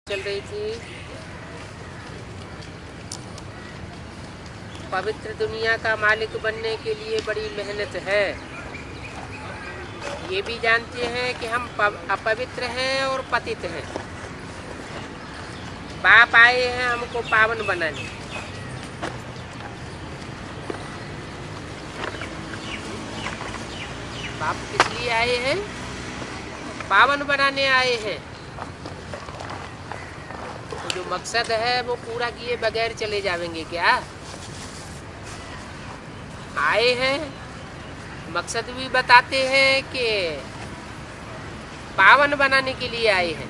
चल रही थी। पवित्र दुनिया का मालिक बनने के लिए बड़ी मेहनत है। ये भी जानते हैं कि हम अपवित्र हैं और पतित हैं। बाप आए हैं हमको पावन बनाने। बाप किस लिए आए हैं? पावन बनाने आए हैं। तो जो मकसद है वो पूरा किए बगैर चले जाएंगे क्या? आए हैं, मकसद भी बताते हैं कि पावन बनाने के लिए आए हैं।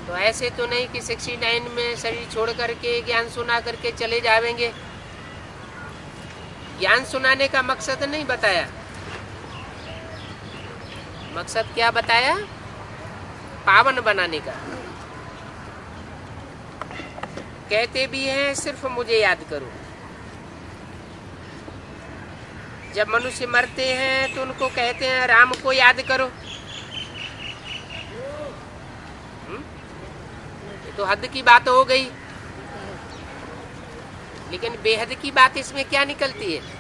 तो ऐसे तो नहीं कि 69 में शरीर छोड़ करके ज्ञान सुना करके चले जाएंगे। ज्ञान सुनाने का मकसद नहीं बताया। मकसद क्या बताया? पावन बनाने का। कहते भी हैं सिर्फ मुझे याद करो। जब मनुष्य मरते हैं तो उनको कहते हैं राम को याद करो। ये तो हद की बात हो गई। लेकिन बेहद की बात इसमें क्या निकलती है?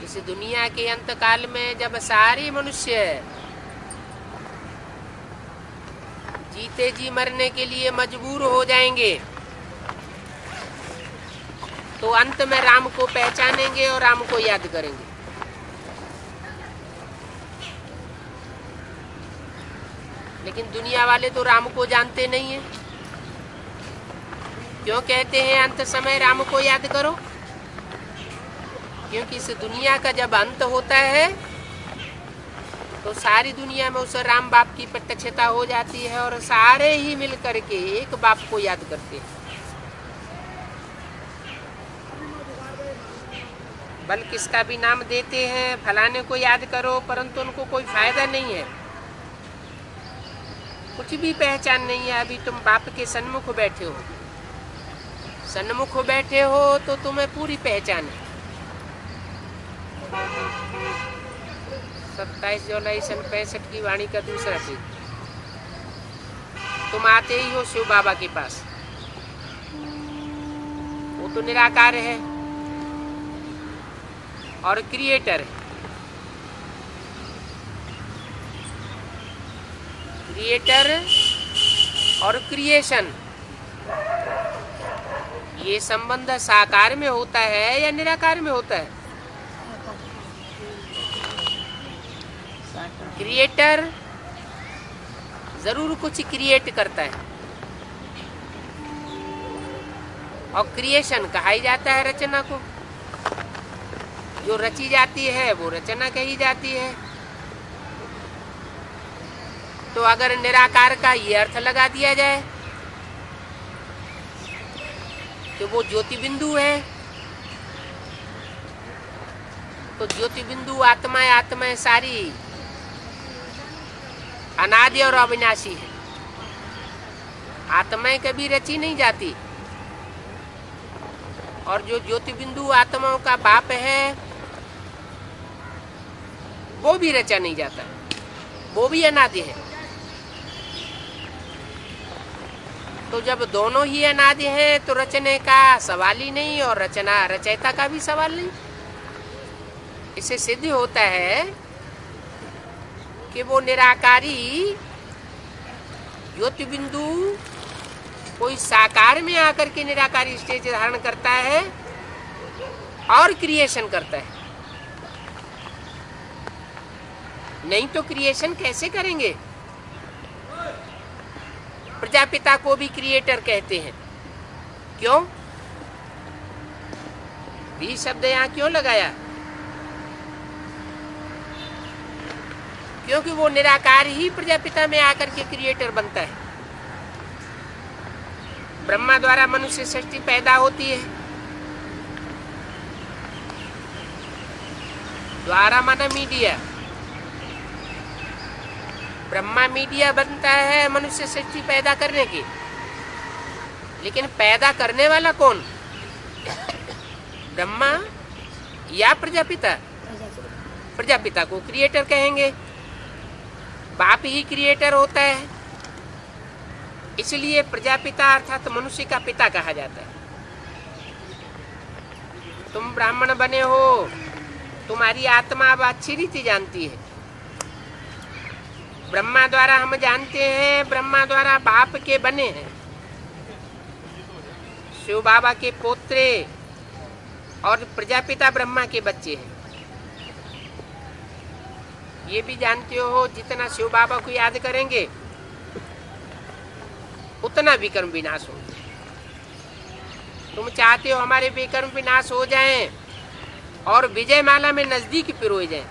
इस दुनिया के अंत काल में जब सारे मनुष्य जीते जी मरने के लिए मजबूर हो जाएंगे तो अंत में राम को पहचानेंगे और राम को याद करेंगे। लेकिन दुनिया वाले तो राम को जानते नहीं हैं। क्यों कहते हैं अंत समय राम को याद करो? क्योंकि इस दुनिया का जब अंत होता है तो सारी दुनिया में उस राम बाप की प्रत्यक्षता हो जाती है और सारे ही मिल करके एक बाप को याद करते हैं। बल किसका भी नाम देते हैं, फलाने को याद करो, परंतु उनको कोई फायदा नहीं है। कुछ भी पहचान नहीं है। अभी तुम बाप के सन्मुख बैठे हो, सन्मुख बैठे हो तो तुम्हें पूरी पहचान है। 27 जुलाई 1965 की वाणी का दूसरा पेज। तुम आते ही हो शिव बाबा के पास। वो तो निराकार है और क्रिएटर है। क्रिएटर और क्रिएशन, ये संबंध साकार में होता है या निराकार में होता है? क्रिएटर जरूर कुछ क्रिएट करता है और क्रिएशन कहा ही जाता है रचना को। जो रची जाती है वो रचना कही जाती है। तो अगर निराकार का ये अर्थ लगा दिया जाए तो वो ज्योति बिंदु है, तो ज्योति बिंदु आत्मा सारी अनादि और अविनाशी है। आत्माएं कभी रची नहीं जाती और जो ज्योति बिंदु आत्माओं का बाप है वो भी रचा नहीं जाता, वो भी अनादि है। तो जब दोनों ही अनादि हैं तो रचने का सवाल ही नहीं और रचना रचयिता का भी सवाल नहीं। इससे सिद्ध होता है कि वो निराकारी ज्योति बिंदु कोई साकार में आकर के निराकारी स्टेज धारण करता है और क्रिएशन करता है। नहीं तो क्रिएशन कैसे करेंगे? प्रजापिता को भी क्रिएटर कहते हैं। क्यों? भी शब्द यहाँ क्यों लगाया? क्योंकि वो निराकार ही प्रजापिता में आकर के क्रिएटर बनता है। ब्रह्मा द्वारा मनुष्य सृष्टि पैदा होती है। द्वारा माना मीडिया। ब्रह्मा मीडिया बनता है मनुष्य सृष्टि पैदा करने की। लेकिन पैदा करने वाला कौन? ब्रह्मा या प्रजापिता? प्रजापिता को क्रिएटर कहेंगे। बाप ही क्रिएटर होता है, इसलिए प्रजापिता अर्थात मनुष्य का पिता कहा जाता है। तुम ब्राह्मण बने हो, तुम्हारी आत्मा अब अच्छी रीति जानती है। ब्रह्मा द्वारा हम जानते हैं, ब्रह्मा द्वारा बाप के बने हैं, शिव बाबा के पोत्रे और प्रजापिता ब्रह्मा के बच्चे हैं। ये भी जानते हो, जितना शिव बाबा को याद करेंगे उतना विकर्म विनाश हो। तुम चाहते हो हमारे विकर्म विनाश हो जाएं और विजय माला में नजदीक पिरोए जाएं।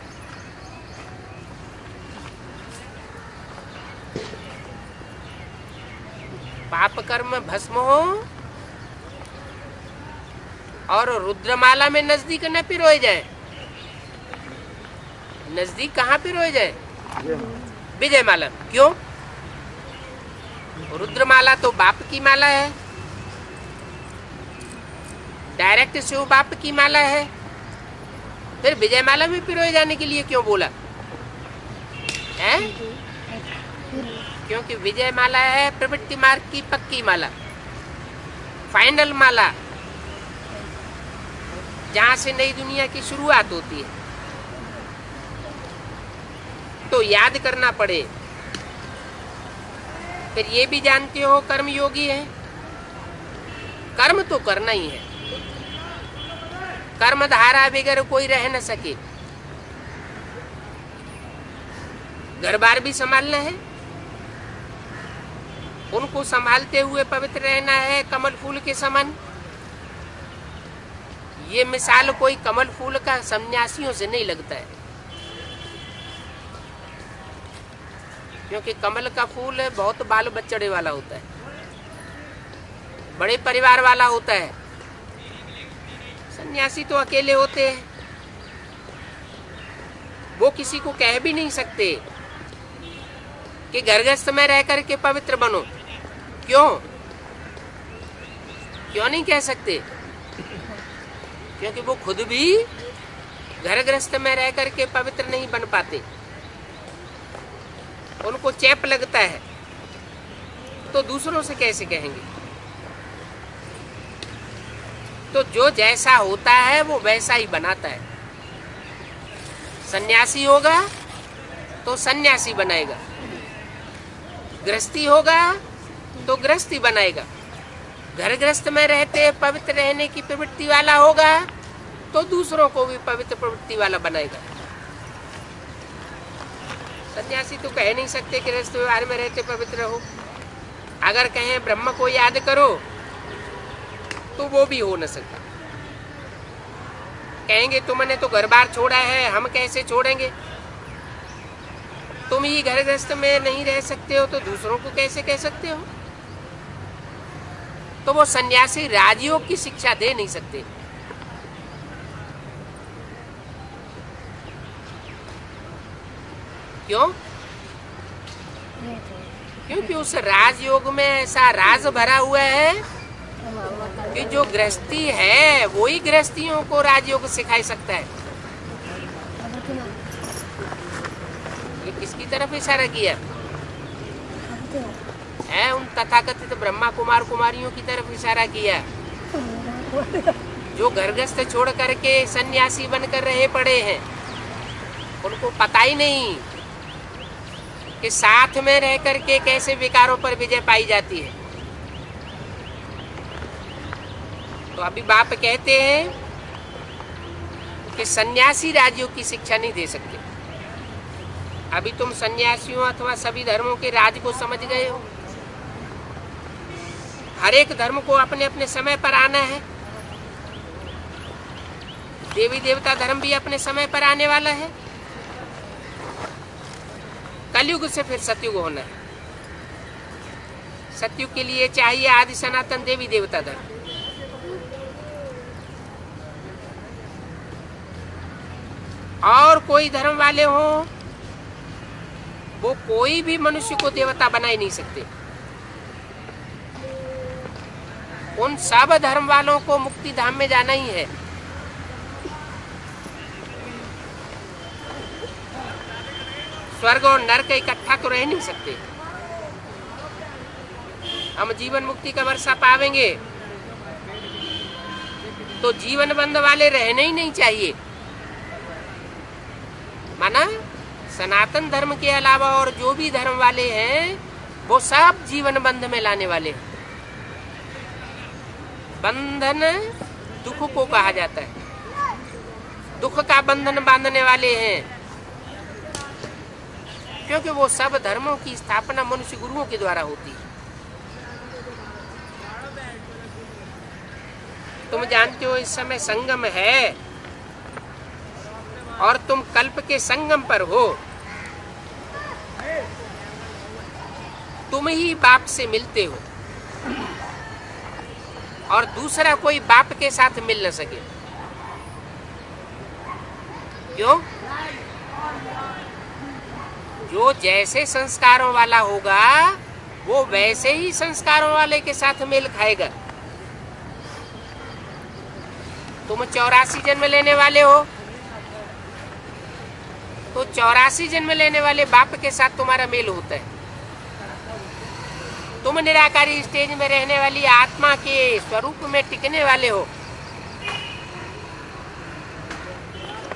पाप कर्म भस्म हो और रुद्रमाला में नजदीक न पिरोए जाए। नजदीक कहाँ पिरोए जाए? विजय माला। क्यों? रुद्रमाला तो बाप की माला है, डायरेक्ट शिव बाप की माला है, फिर विजय माला में पिरोए जाने के लिए क्यों बोला है? क्योंकि विजय माला है प्रवृत्ति मार्ग की पक्की माला, फाइनल माला, जहां से नई दुनिया की शुरुआत होती है। तो याद करना पड़े। फिर ये भी जानते हो कर्म योगी है, कर्म तो करना ही है, कर्म धारा बगैर कोई रह न सके। घर बार भी संभालना है, उनको संभालते हुए पवित्र रहना है, कमल फूल के समान। ये मिसाल कोई कमल फूल का सन्यासियों से नहीं लगता है, क्योंकि कमल का फूल बहुत बाल बच्चड़े वाला होता है, बड़े परिवार वाला होता है। सन्यासी तो अकेले होते हैं, वो किसी को कह भी नहीं सकते कि घरगृहस्थ में रह करके पवित्र बनो। क्यों नहीं कह सकते? क्योंकि वो खुद भी घरगृहस्थ में रह करके पवित्र नहीं बन पाते, उनको चैप लगता है, तो दूसरों से कैसे कहेंगे? तो जो जैसा होता है वो वैसा ही बनाता है। सन्यासी होगा तो सन्यासी बनाएगा, गृहस्थी होगा तो गृहस्थी बनाएगा, घर गृहस्थ में रहते पवित्र रहने की प्रवृत्ति वाला होगा तो दूसरों को भी पवित्र प्रवृत्ति वाला बनाएगा। सन्यासी तो कह नहीं सकते कि गृहस्थ व्यवहार में रहते पवित्र रहो। अगर कहें ब्रह्म को याद करो तो वो भी हो न सकता। कहेंगे तुमने तो घर बार छोड़ा है, हम कैसे छोड़ेंगे? तुम ही घर गृहस्थ में नहीं रह सकते हो तो दूसरों को कैसे कह सकते हो? तो वो सन्यासी राजयोग की शिक्षा दे नहीं सकते। क्यों? क्योंकि उस राजयोग में ऐसा राज भरा हुआ है कि जो गृहस्थी है वो ही गृहस्थियों को राजयोग सिखा सकता है। ये किसकी तरफ इशारा किया है? उन तथाकथित ब्रह्मा कुमार कुमारियों की तरफ इशारा किया, जो घरगृहस्थ छोड़ करके सन्यासी बनकर रहे पड़े हैं। उनको पता ही नहीं कि साथ में रह करके कैसे विकारों पर विजय पाई जाती है। तो अभी बाप कहते हैं कि सन्यासी राजयोग की शिक्षा नहीं दे सकते। अभी तुम सन्यासियों अथवा सभी धर्मों के राज को समझ गए हो। हर एक धर्म को अपने अपने समय पर आना है। देवी देवता धर्म भी अपने समय पर आने वाला है। कलयुग से फिर सतयुग होना है। सतयुग के लिए चाहिए आदि सनातन देवी देवता धर्म। और कोई धर्म वाले हो, वो कोई भी मनुष्य को देवता बना ही नहीं सकते। उन सब धर्म वालों को मुक्ति धाम में जाना ही है। स्वर्ग और नरक इकट्ठा तो रह नहीं सकते। हम जीवन मुक्ति का वर्षा पावेंगे तो जीवन बंध वाले रहने ही नहीं चाहिए। माना सनातन धर्म के अलावा और जो भी धर्म वाले हैं वो सब जीवन बंध में लाने वाले हैं। बंधन दुख को कहा जाता है, दुख का बंधन बांधने वाले हैं, क्योंकि वो सब धर्मों की स्थापना मनुष्य गुरुओं के द्वारा होती है। तुम जानते हो इस समय संगम है और तुम कल्प के संगम पर हो। तुम ही बाप से मिलते हो और दूसरा कोई बाप के साथ मिल न सके। क्यों? जो जैसे संस्कारों वाला होगा वो वैसे ही संस्कारों वाले के साथ मेल खाएगा। तुम 84 जन्म लेने वाले हो तो 84 जन्म लेने वाले बाप के साथ तुम्हारा मेल होता है। तुम निराकारी स्टेज में रहने वाली आत्मा के स्वरूप में टिकने वाले हो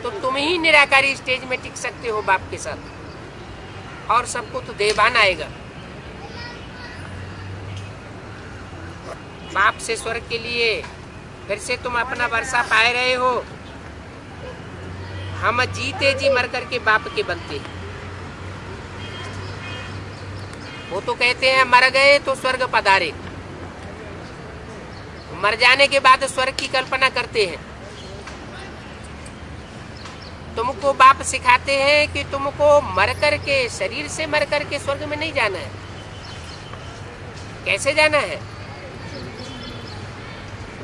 तो तुम ही निराकारी स्टेज में टिक सकते हो बाप के साथ, और सबको तो देवान आएगा। बाप से स्वर्ग के लिए फिर से तुम अपना वर्षा पाए रहे हो। हम जीते जी मर करके बाप के बनते हैं। वो तो कहते हैं मर गए तो स्वर्ग पधारे, मर जाने के बाद स्वर्ग की कल्पना करते हैं। तुमको बाप सिखाते हैं कि तुमको मर करके, शरीर से मर करके स्वर्ग में नहीं जाना है। कैसे जाना है?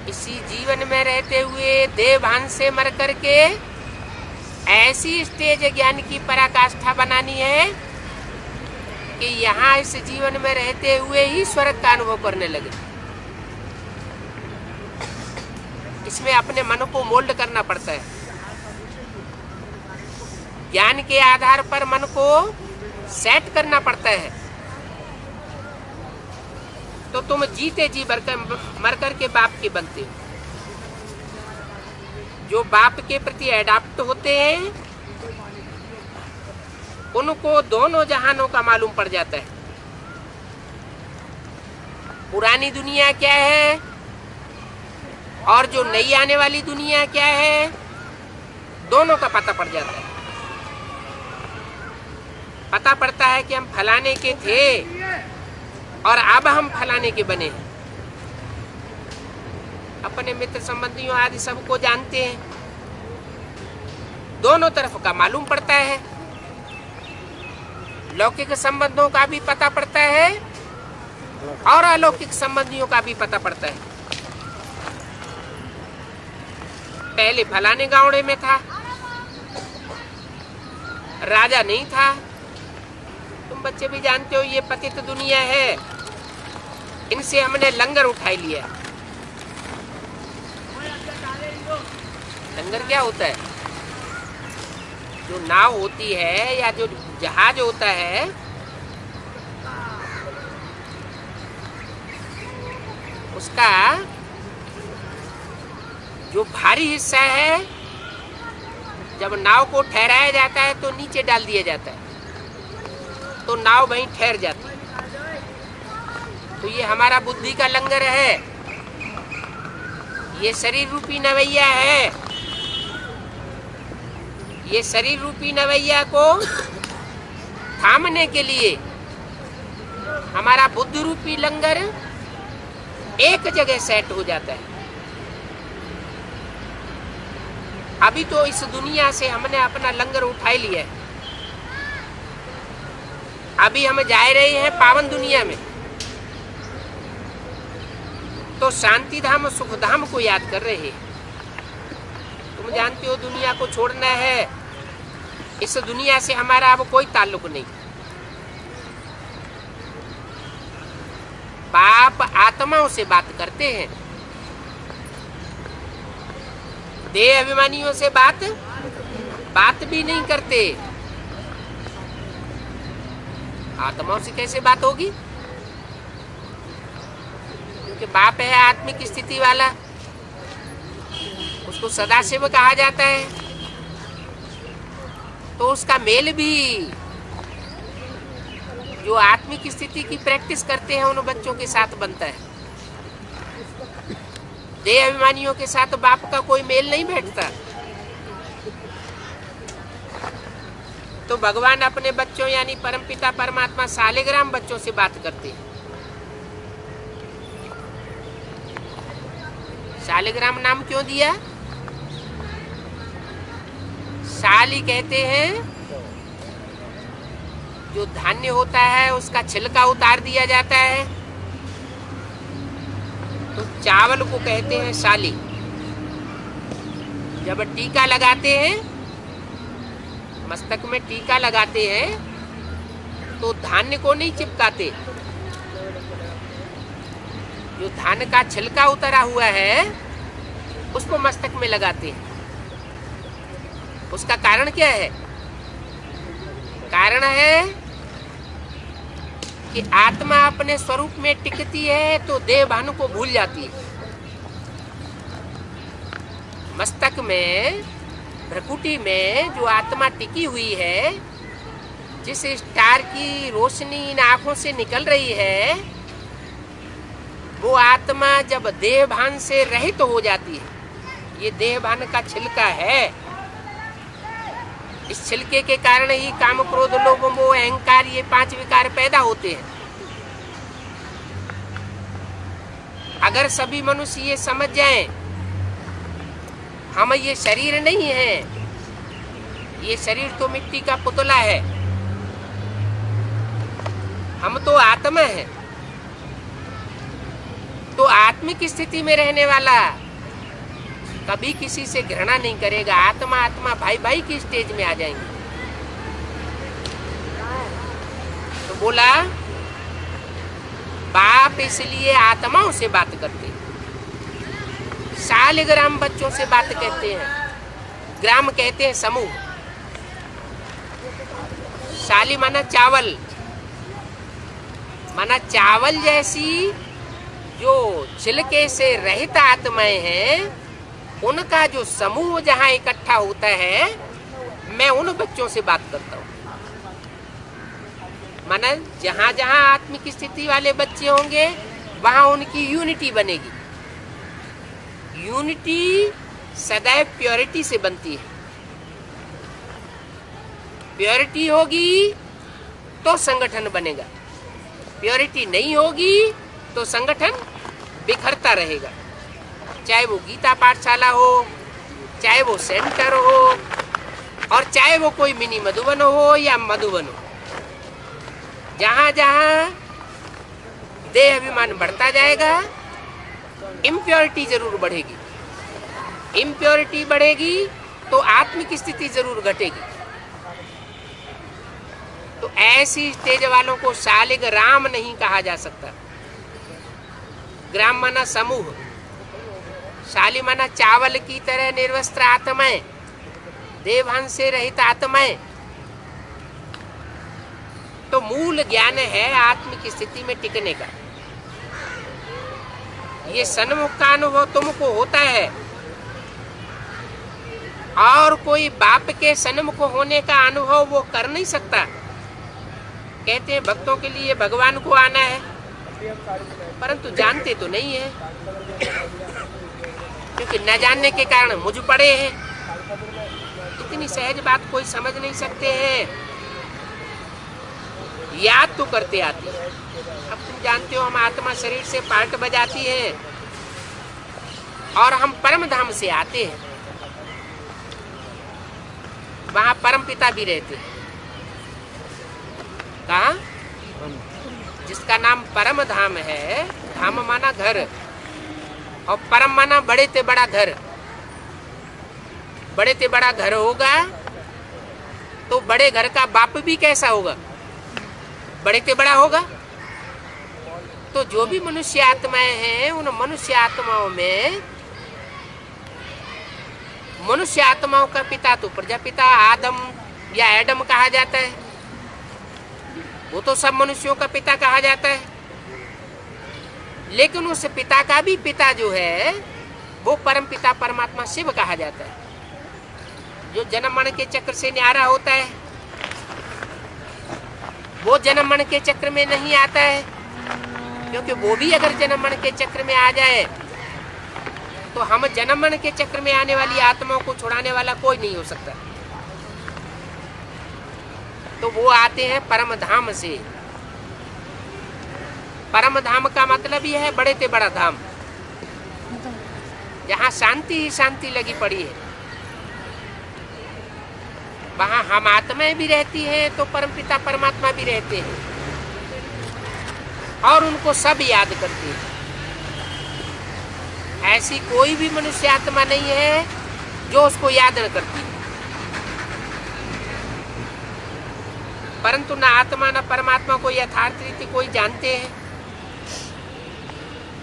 इसी जीवन में रहते हुए देवभान से मर करके ऐसी स्टेज ज्ञान की पराकाष्ठा बनानी है कि यहाँ इस जीवन में रहते हुए ही स्वर्ग का अनुभव करने लगे। इसमें अपने मन को मोल्ड करना पड़ता है। ज्ञान के आधार पर मन को सेट करना पड़ता है। तो तुम जीते जी मर करके बाप के बनते हो। जो बाप के प्रति एडाप्ट होते हैं उनको दोनों जहानों का मालूम पड़ जाता है। पुरानी दुनिया क्या है और जो नई आने वाली दुनिया क्या है, दोनों का पता पड़ जाता है। पता पड़ता है कि हम फलाने के थे और अब हम फलाने के बने हैं। अपने मित्र संबंधियों आदि सबको जानते हैं, दोनों तरफ का मालूम पड़ता है। लौकिक संबंधों का भी पता पड़ता है और अलौकिक संबंधियों का भी पता पड़ता है। पहले फलाने गावड़े में था, राजा नहीं था। तुम बच्चे भी जानते हो ये पतित दुनिया है, इनसे हमने लंगर उठा लिया। लंगर क्या होता है? जो नाव होती है या जो जहाज होता है, उसका जो भारी हिस्सा है जब नाव को ठहराया जाता है तो नीचे डाल दिया जाता है, तो नाव वहीं ठहर जाती है। तो ये हमारा बुद्धि का लंगर है, ये शरीर रूपी नवैया है। ये शरीर रूपी नवैया को थामने के लिए हमारा बुद्धि रूपी लंगर एक जगह सेट हो जाता है। अभी तो इस दुनिया से हमने अपना लंगर उठा लिया है। अभी हम जा रहे हैं पावन दुनिया में, तो शांति धाम सुख धाम को याद कर रहे हैं। तुम जानते हो दुनिया को छोड़ना है, इस दुनिया से हमारा अब कोई ताल्लुक नहीं। बाप आत्माओं से बात करते हैं, देह अभिमानियों से बात भी नहीं करते। आत्माओं से कैसे बात होगी? क्योंकि बाप है आत्मिक स्थिति वाला, उसको सदाशिव कहा जाता है, तो उसका मेल भी जो आत्मिक स्थिति की प्रैक्टिस करते हैं उन बच्चों के साथ बनता है। देह अभिमानियों के साथ बाप का कोई मेल नहीं बैठता। तो भगवान अपने बच्चों यानी परमपिता परमात्मा शालिग्राम बच्चों से बात करते हैं। शालिग्राम नाम क्यों दिया? शाली कहते हैं जो धान्य होता है उसका छिलका उतार दिया जाता है, तो चावल को कहते हैं शाली। जब टीका लगाते हैं, मस्तक में टीका लगाते हैं, तो धान्य को नहीं चिपकाते, जो धान का छिलका उतरा हुआ है उसको मस्तक में लगाते हैं। उसका कारण क्या है? कारण है कि आत्मा अपने स्वरूप में टिकती है तो देह भान को भूल जाती है। मस्तक में, भ्रकुटी में जो आत्मा टिकी हुई है, जिस स्टार की रोशनी इन आंखों से निकल रही है, वो आत्मा जब देह भान से रहित हो जाती है, ये देह भान का छिलका है, इस छिलके के कारण ही काम क्रोध लोभ मोह अहंकार ये 5 विकार पैदा होते हैं। अगर सभी मनुष्य ये समझ जाएं, हम ये शरीर नहीं है, ये शरीर तो मिट्टी का पुतला है, हम तो आत्मा है, तो आत्मिक स्थिति में रहने वाला कभी किसी से घृणा नहीं करेगा। आत्मा आत्मा भाई भाई की स्टेज में आ जाएंगे। तो बोला बाप इसलिए आत्माओं से बात करते हैं, शालिग्राम बच्चों से बात कहते हैं। ग्राम कहते हैं समूह, शाली माना चावल, माना चावल जैसी जो छिलके से रहित आत्माएं हैं, उनका जो समूह जहां इकट्ठा होता है, मैं उन बच्चों से बात करता हूं। माना जहां जहां आत्मिक स्थिति वाले बच्चे होंगे वहां उनकी यूनिटी बनेगी। यूनिटी सदैव प्योरिटी से बनती है। प्योरिटी होगी तो संगठन बनेगा, प्योरिटी नहीं होगी तो संगठन बिखरता रहेगा। चाहे वो गीता पाठशाला हो, चाहे वो सेंटर हो, और चाहे वो कोई मिनी मधुबन हो या मधुबन हो, जहां जहां देह अभिमान बढ़ता जाएगा, इम्प्योरिटी जरूर बढ़ेगी। इम्प्योरिटी बढ़ेगी तो आत्मिक स्थिति जरूर घटेगी। तो ऐसी स्टेज वालों को शालिग्राम नहीं कहा जा सकता। ग्राम माना समूह, शाली माना चावल की तरह निर्वस्त्र आत्माएं, देवभान से रहित आत्माएं। तो मूल ज्ञान है आत्मिक स्थिति में टिकने का। ये सन्मुख का अनुभव तुमको होता है, और कोई बाप के सन्मुख होने का अनुभव वो कर नहीं सकता। कहते हैं भक्तों के लिए भगवान को आना है, परंतु जानते तो नहीं है, क्योंकि न जानने के कारण मुझ पड़े हैं। इतनी सहज बात कोई समझ नहीं सकते हैं। याद तो करते आती है। अब तुम जानते हो हम आत्मा शरीर से पार्ट बजाती है और हम परम धाम से आते हैं, वहां परम पिता भी रहते हैं। कहाँ? जिसका नाम परम धाम है। धाम माना घर, और परम माना बड़े ते बड़ा घर। बड़े ते बड़ा घर होगा तो बड़े घर का बाप भी कैसा होगा? बड़े ते बड़ा होगा। तो जो भी मनुष्य आत्माएं हैं, उन मनुष्य आत्माओं में मनुष्य आत्माओं का पिता तो प्रजापिता आदम या एडम कहा जाता है। वो तो सब मनुष्यों का पिता कहा जाता है, लेकिन उस पिता का भी पिता जो है वो परम पिता परमात्मा शिव कहा जाता है, जो जन्म मरण के चक्र से न्यारा होता है। वो जन्म मरण के चक्र में नहीं आता है, क्योंकि वो भी अगर जन्म मरण के चक्र में आ जाए तो हम जन्म मरण के चक्र में आने वाली आत्माओं को छुड़ाने वाला कोई नहीं हो सकता। तो वो आते हैं परम धाम से। परम धाम का मतलब यह है बड़े से बड़ा धाम, जहाँ शांति ही शांति लगी पड़ी है। वहाँ हम आत्माएं भी रहती हैं तो परमपिता परमात्मा भी रहते हैं, और उनको सब याद करते हैं। ऐसी कोई भी मनुष्य आत्मा नहीं है जो उसको याद न करती, परंतु न आत्मा न परमात्मा को यथार्थ रीति कोई जानते हैं।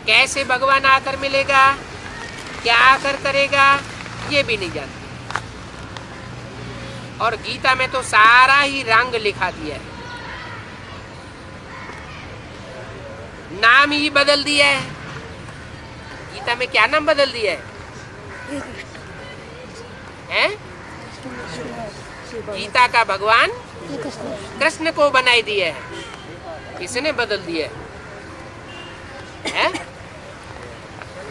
कैसे भगवान आकर मिलेगा, क्या आकर करेगा, ये भी नहीं जानते। और गीता में तो सारा ही रंग लिखा दिया है, नाम ही बदल दिया है। गीता में क्या नाम बदल दिया है? हैं? गीता का भगवान कृष्ण को बनाई दिया है। किसने बदल दिया है?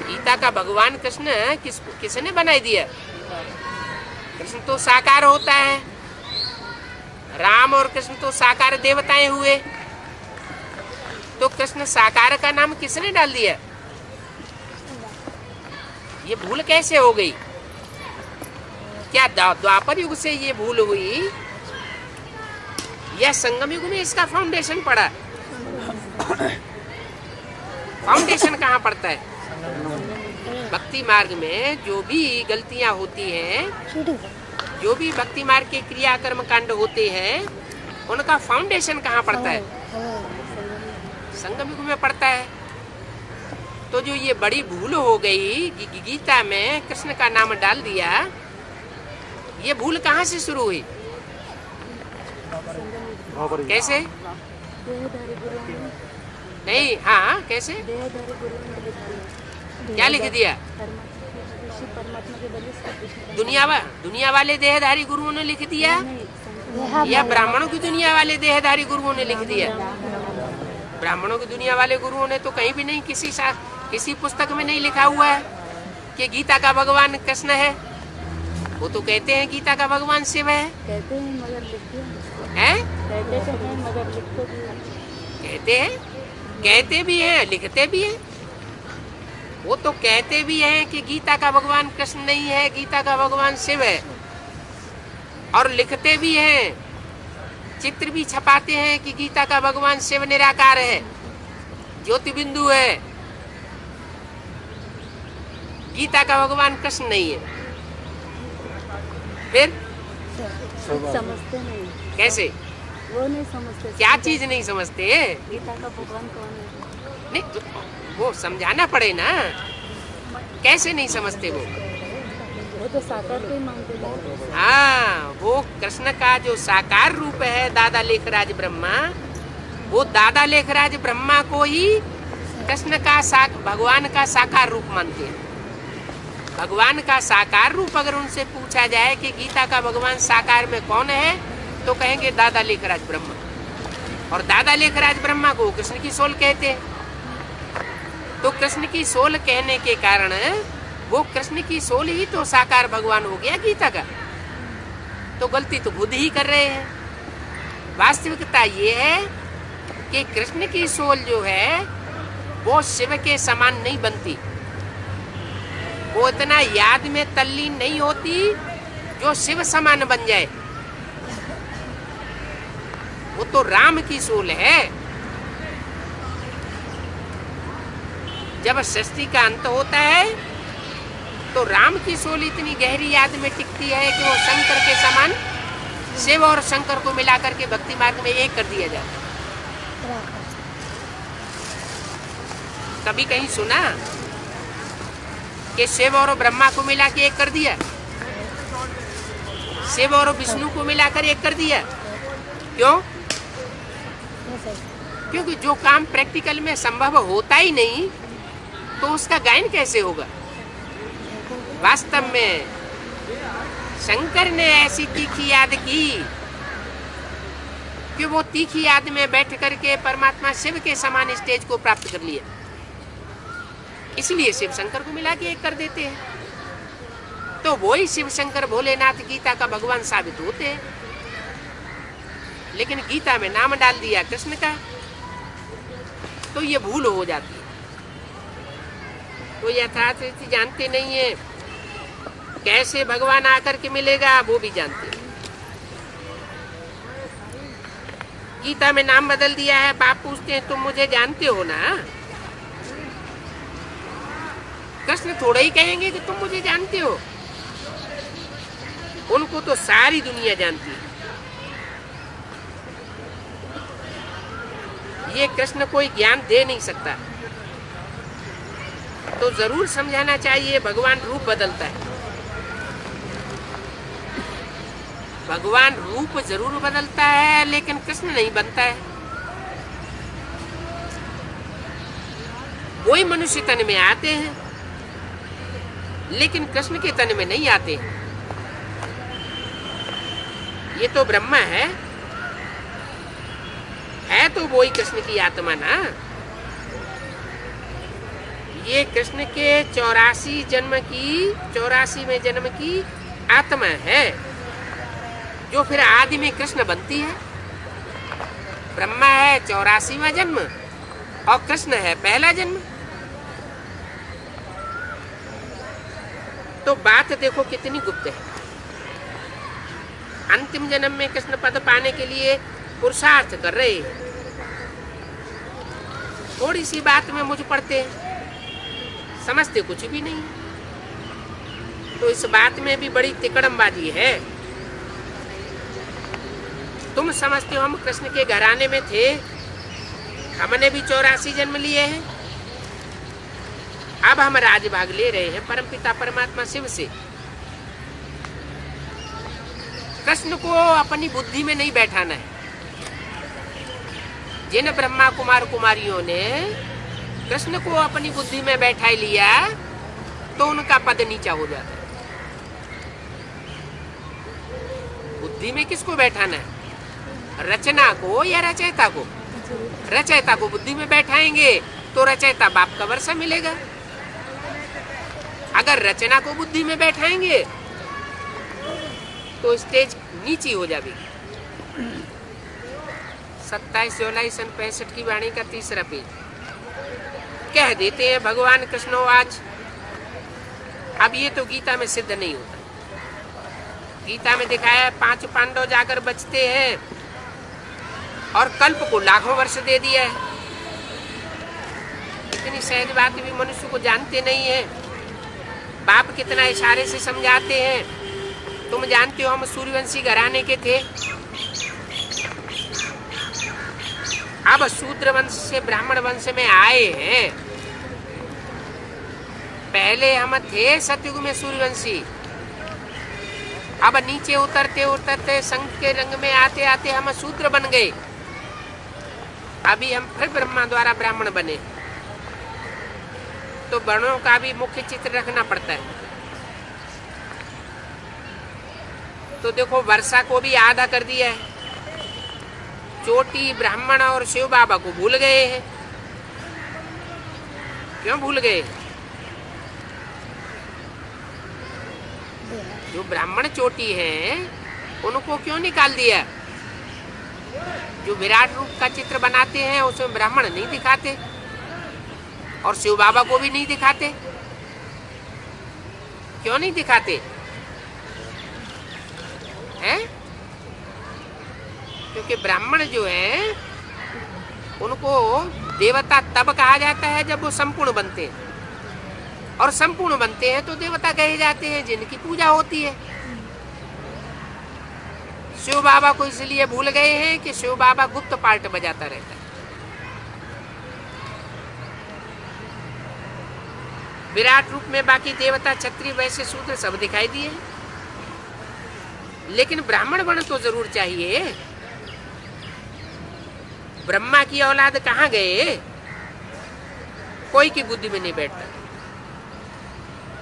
गीता का भगवान कृष्ण किसने बनाई दिया? कृष्ण तो साकार होता है, राम और कृष्ण तो साकार देवताएं हुए, तो कृष्ण साकार का नाम किसने डाल दिया? ये भूल कैसे हो गई? क्या द्वापर युग से ये भूल हुई या संगम युग में इसका फाउंडेशन पड़ा? फाउंडेशन कहाँ पड़ता है? भक्ति मार्ग में जो भी गलतियां होती हैं, जो भी भक्ति मार्ग के क्रिया कर्म कांड होते हैं, उनका फाउंडेशन कहाँ पड़ता है? संगम युग में पड़ता है। तो जो ये बड़ी भूल हो गई, गीता में कृष्ण का नाम डाल दिया, ये भूल कहाँ से शुरू हुई? कैसे? नहीं, हाँ, कैसे? क्या लिख दिया? दुनिया वाले देहधारी गुरुओं ने लिख दिया या ब्राह्मणों की दुनिया वाले देहधारी गुरुओं ने लिख दिया? ब्राह्मणों की दुनिया वाले गुरुओं ने तो कहीं भी नहीं, किसी पुस्तक में नहीं लिखा हुआ है कि गीता का भगवान कृष्ण है। वो तो कहते हैं गीता का भगवान शिव है। कहते हैं मगर लिखते हैं, कहते भी हैं, लिखते भी हैं। वो तो कहते भी हैं कि गीता का भगवान कृष्ण नहीं है, गीता का भगवान शिव है, और लिखते भी हैं, चित्र भी छपाते हैं कि गीता का भगवान शिव निराकार है, ज्योति बिंदु है, गीता का भगवान कृष्ण नहीं है। फिर समझते नहीं। कैसे? वो नहीं समझते। क्या चीज नहीं समझते? गीता का भगवान कौन है? नहीं तो वो समझाना पड़े ना, कैसे नहीं समझते? वो तो साकार को ही मानते हैं। हाँ, वो कृष्ण का जो साकार रूप है दादा लेखराज ब्रह्मा, वो दादा लेखराज ब्रह्मा को ही कृष्ण का भगवान का साकार रूप मानते हैं। भगवान का साकार रूप अगर उनसे पूछा जाए कि गीता का भगवान साकार में कौन है, तो कहेंगे दादा लेखराज ब्रह्मा, और दादा लेखराज ब्रह्मा को कृष्ण की सोल कहते हैं। तो कृष्ण की सोल कहने के कारण वो कृष्ण की सोल ही तो साकार भगवान हो गया गीता का। तो गलती तो खुद ही कर रहे हैं। वास्तविकता ये है कि कृष्ण की सोल जो है वो शिव के समान नहीं बनती, वो इतना याद में तल्लीन नहीं होती जो शिव समान बन जाए। वो तो राम की सोल है। जब सृष्टि का अंत होता है तो राम की सोल इतनी गहरी याद में टिकती है कि वो शंकर के समान, शिव और शंकर को मिलाकर के भक्ति मार्ग में एक कर दिया जाता है। कभी कहीं सुना कि शिव और ब्रह्मा को मिला के एक कर दिया, शिव और विष्णु को मिलाकर एक कर दिया? क्यों? क्योंकि जो काम प्रैक्टिकल में संभव होता ही नहीं तो उसका गायन कैसे होगा। वास्तव में शंकर ने ऐसी तीखी याद की कि वो तीखी याद में बैठ करके परमात्मा शिव के समान स्टेज को प्राप्त कर लिया। इसलिए शिव शंकर को मिला के एक कर देते हैं, तो वही शिव शंकर भोलेनाथ गीता का भगवान साबित होते हैं। लेकिन गीता में नाम डाल दिया कृष्ण का, तो ये भूल हो जाती है। तो यथार्थ जानते नहीं है, कैसे भगवान आकर के मिलेगा वो भी जानते हैं। गीता में नाम बदल दिया है। बाप पूछते हैं तुम मुझे जानते हो ना? कृष्ण थोड़ा ही कहेंगे कि तुम मुझे जानते हो, उनको तो सारी दुनिया जानती है। ये कृष्ण कोई ज्ञान दे नहीं सकता, तो जरूर समझाना चाहिए भगवान रूप बदलता है। भगवान रूप जरूर बदलता है, लेकिन कृष्ण नहीं बनता है। वही मनुष्य तन में आते हैं, लेकिन कृष्ण के तन में नहीं आते। ये तो ब्रह्मा है तो वही कृष्ण की आत्मा ना। ये कृष्ण के 84वें जन्म की आत्मा है, जो फिर आदि में कृष्ण बनती है। ब्रह्मा है 84वां जन्म और कृष्ण है पहला जन्म। तो बात देखो कितनी गुप्त है। अंतिम जन्म में कृष्ण पद पाने के लिए पुरुषार्थ कर रहे हैं। थोड़ी सी बात में मुझ पड़ते हैं, समझते कुछ भी नहीं। तो इस बात में भी बड़ी तिकड़मबाजी है। तुम समझते हो हम कृष्ण के घराने में थे, हमने भी 84 जन्म लिए हैं। अब हम राजभाग ले रहे हैं परमपिता परमात्मा शिव से। कृष्ण को अपनी बुद्धि में नहीं बैठाना है। जिन ब्रह्मा कुमार कुमारियों ने कृष्ण को अपनी बुद्धि में बैठा लिया, तो उनका पद नीचा हो जाता है। बुद्धि में किसको बैठाना है? रचना को या रचयिता को? रचयिता को बुद्धि में बैठाएंगे तो रचयिता बाप का वर्षा मिलेगा। अगर रचना को बुद्धि में बैठाएंगे तो स्टेज नीची हो जाएगी। 27 जुलाई सन 65 की वाणी का 3रा पेज। कह देते हैं भगवान कृष्णो आज। अब ये तो गीता में सिद्ध नहीं होता। गीता में दिखाया है 5 पांडव जाकर बचते हैं और कल्प को लाखों वर्ष दे दिया है। इतनी सहज बात भी मनुष्य को जानते नहीं है। बाप कितना इशारे से समझाते हैं। तुम जानते हो हम सूर्यवंशी घराने के थे, अब शूद्र वंश से ब्राह्मण वंश में आए हैं। पहले हम थे सतयुग में सूर्यवंशी, अब नीचे उतरते उतरते संघ के रंग में आते आते हम शूद्र बन गए। अभी हम फिर ब्रह्मा द्वारा ब्राह्मण बने। तो वर्णों का भी मुख्य चित्र रखना पड़ता है। तो देखो वर्षा को भी आधा कर दिया है। चोटी ब्राह्मण और शिव बाबा को भूल गए हैं। क्यों भूल गए? जो ब्राह्मण चोटी हैं उनको क्यों निकाल दिया? जो विराट रूप का चित्र बनाते हैं उसमें ब्राह्मण नहीं दिखाते और शिव बाबा को भी नहीं दिखाते। क्यों नहीं दिखाते हैं? क्योंकि ब्राह्मण जो है उनको देवता तब कहा जाता है जब वो संपूर्ण बनते हैं, और संपूर्ण बनते हैं तो देवता कहे जाते हैं जिनकी पूजा होती है। शिव बाबा को इसलिए भूल गए हैं कि शिव बाबा गुप्त पार्ट बजाता रहता है। विराट रूप में बाकी देवता क्षत्रिय वैश्य शूद्र सब दिखाई दिए, लेकिन ब्राह्मण वर्ण तो जरूर चाहिए। ब्रह्मा की औलाद कहाँ गए? कोई की बुद्धि में नहीं बैठता।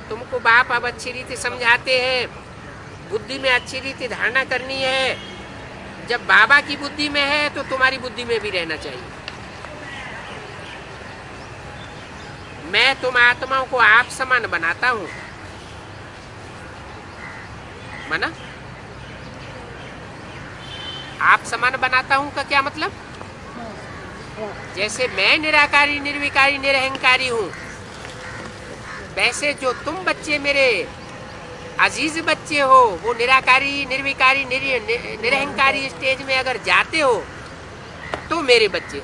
तुमको बाप अब अच्छी रीति समझाते हैं, बुद्धि में अच्छी रीति धारणा करनी है। जब बाबा की बुद्धि में है तो तुम्हारी बुद्धि में भी रहना चाहिए। मैं तुम आत्माओं को आप समान बनाता हूं, माना? आप समान बनाता हूं का क्या मतलब? जैसे मैं निराकारी, निर्विकारी, निरहंकारी हूं, वैसे जो तुम बच्चे मेरे अजीज बच्चे हो, वो निराकारी, निर्विकारी, निरहंकारी स्टेज में अगर जाते हो तो मेरे बच्चे,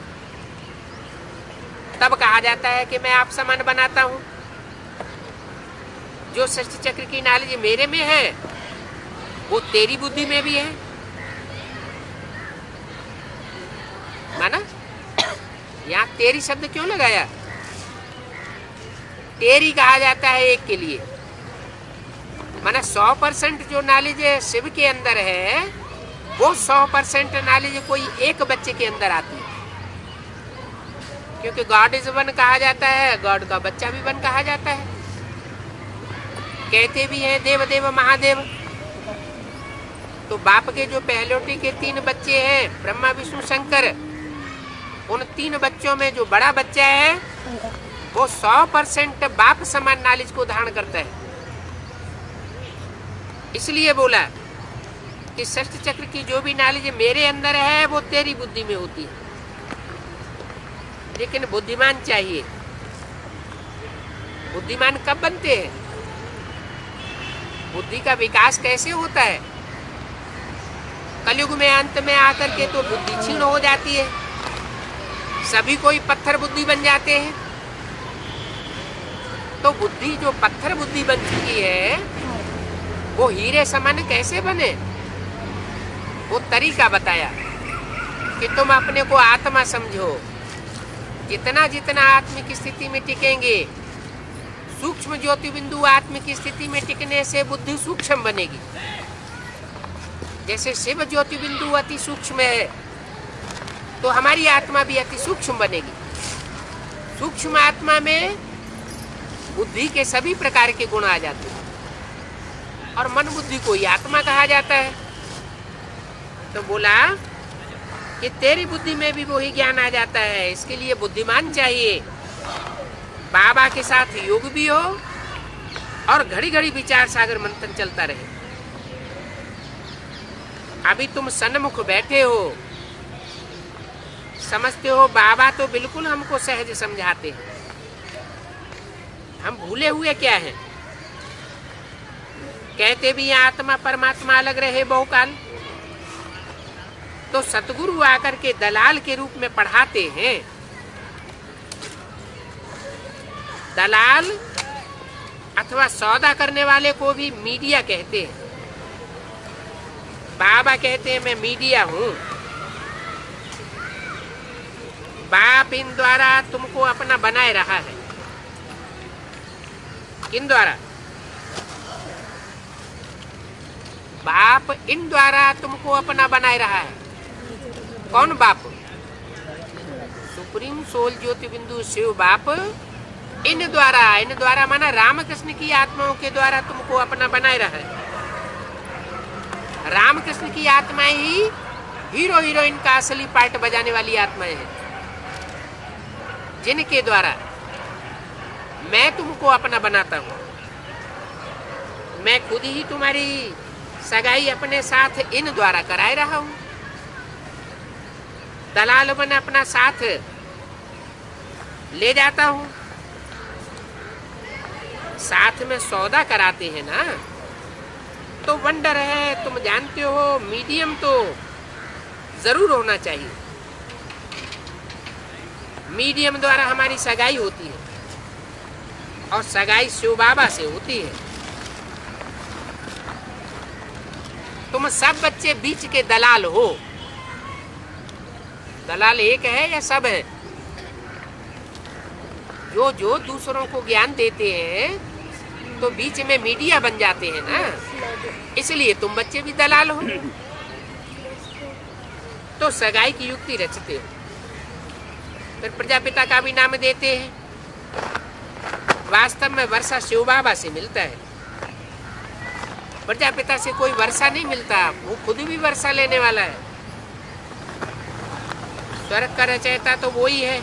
तब कहा जाता है कि मैं आप समान बनाता हूं। जो सृष्टि चक्र की नॉलेज मेरे में है वो तेरी बुद्धि में भी है, माना? यहाँ तेरी शब्द क्यों लगाया? तेरी कहा जाता है एक के लिए, माना 100% जो नॉलेज शिव के अंदर है वो 100% नॉलेज कोई एक बच्चे के अंदर आती है, क्योंकि गॉड इज वन कहा जाता है, गॉड का बच्चा भी वन कहा जाता है। कहते भी हैं देव देव महादेव। तो बाप के जो पहलोटी के 3 बच्चे हैं, ब्रह्मा विष्णु शंकर, उन 3 बच्चों में जो बड़ा बच्चा है वो 100% बाप समान नॉलेज को धारण करता है। इसलिए बोला कि सृष्टि चक्र की जो भी नॉलेज मेरे अंदर है वो तेरी बुद्धि में होती है, लेकिन बुद्धिमान चाहिए। बुद्धिमान कब बनते हैं? बुद्धि का विकास कैसे होता है? कलयुग में अंत में आकर के तो बुद्धि क्षीण हो जाती है, सभी कोई पत्थर बुद्धि बन जाते हैं। तो बुद्धि जो पत्थर बुद्धि बन चुकी है वो हीरे समान कैसे बने? वो तरीका बताया कि तुम अपने को आत्मा समझो। जितना जितना आत्मिक स्थिति में टिकेंगे, सूक्ष्म ज्योति बिंदु आत्मिक स्थिति में टिकने से बुद्धि सूक्ष्म बनेगी। जैसे शिव ज्योति बिंदु अति सूक्ष्म है तो हमारी आत्मा भी अति सूक्ष्म बनेगी। सूक्ष्म आत्मा में बुद्धि के सभी प्रकार के गुण आ जाते हैं और मन बुद्धि को ही आत्मा कहा जाता है। तो बोला कि तेरी बुद्धि में भी वही ज्ञान आ जाता है, इसके लिए बुद्धिमान चाहिए। बाबा के साथ योग भी हो और घड़ी घड़ी विचार सागर मंथन चलता रहे। अभी तुम सन्मुख बैठे हो, समझते हो बाबा तो बिल्कुल हमको सहज समझाते हैं, हम भूले हुए क्या हैं? कहते भी आत्मा परमात्मा अलग रहे बहुकाल, तो सतगुरु आकर के दलाल के रूप में पढ़ाते हैं। दलाल अथवा सौदा करने वाले को भी मीडिया कहते हैं। बाबा कहते हैं मैं मीडिया हूं। बाप इन द्वारा तुमको अपना बनाए रहा है। किन द्वारा? बाप इन द्वारा तुमको अपना बनाए रहा है। कौन बाप? सुप्रीम सोल ज्योति बिंदु शिव बाप इन द्वारा माना रामकृष्ण की आत्माओं के द्वारा तुमको अपना बनाए रहा है। रामकृष्ण की आत्माएं ही हीरो हीरोइन का असली पार्ट बजाने वाली आत्माएं हैं, जिनके द्वारा मैं तुमको अपना बनाता हूं। मैं खुद ही तुम्हारी सगाई अपने साथ इन द्वारा कराए रहा हूं। दलाल बन अपना साथ ले जाता हूं। साथ में सौदा कराते हैं ना, तो वंडर है, तुम जानते हो मीडियम तो जरूर होना चाहिए। मीडियम द्वारा हमारी सगाई होती है और सगाई शिव बाबा से होती है। तुम सब बच्चे बीच के दलाल हो। दलाल एक है या सब है? जो जो दूसरों को ज्ञान देते हैं तो बीच में मीडिया बन जाते हैं ना, इसलिए तुम बच्चे भी दलाल हो। तो सगाई की युक्ति रचते हो। फिर प्रजापिता का भी नाम देते हैं। वास्तव में वर्षा शिव बाबा से मिलता है, प्रजापिता से कोई वर्षा नहीं मिलता, वो खुद भी वर्षा लेने वाला है। स्वर्ग का रचयिता तो वो ही है।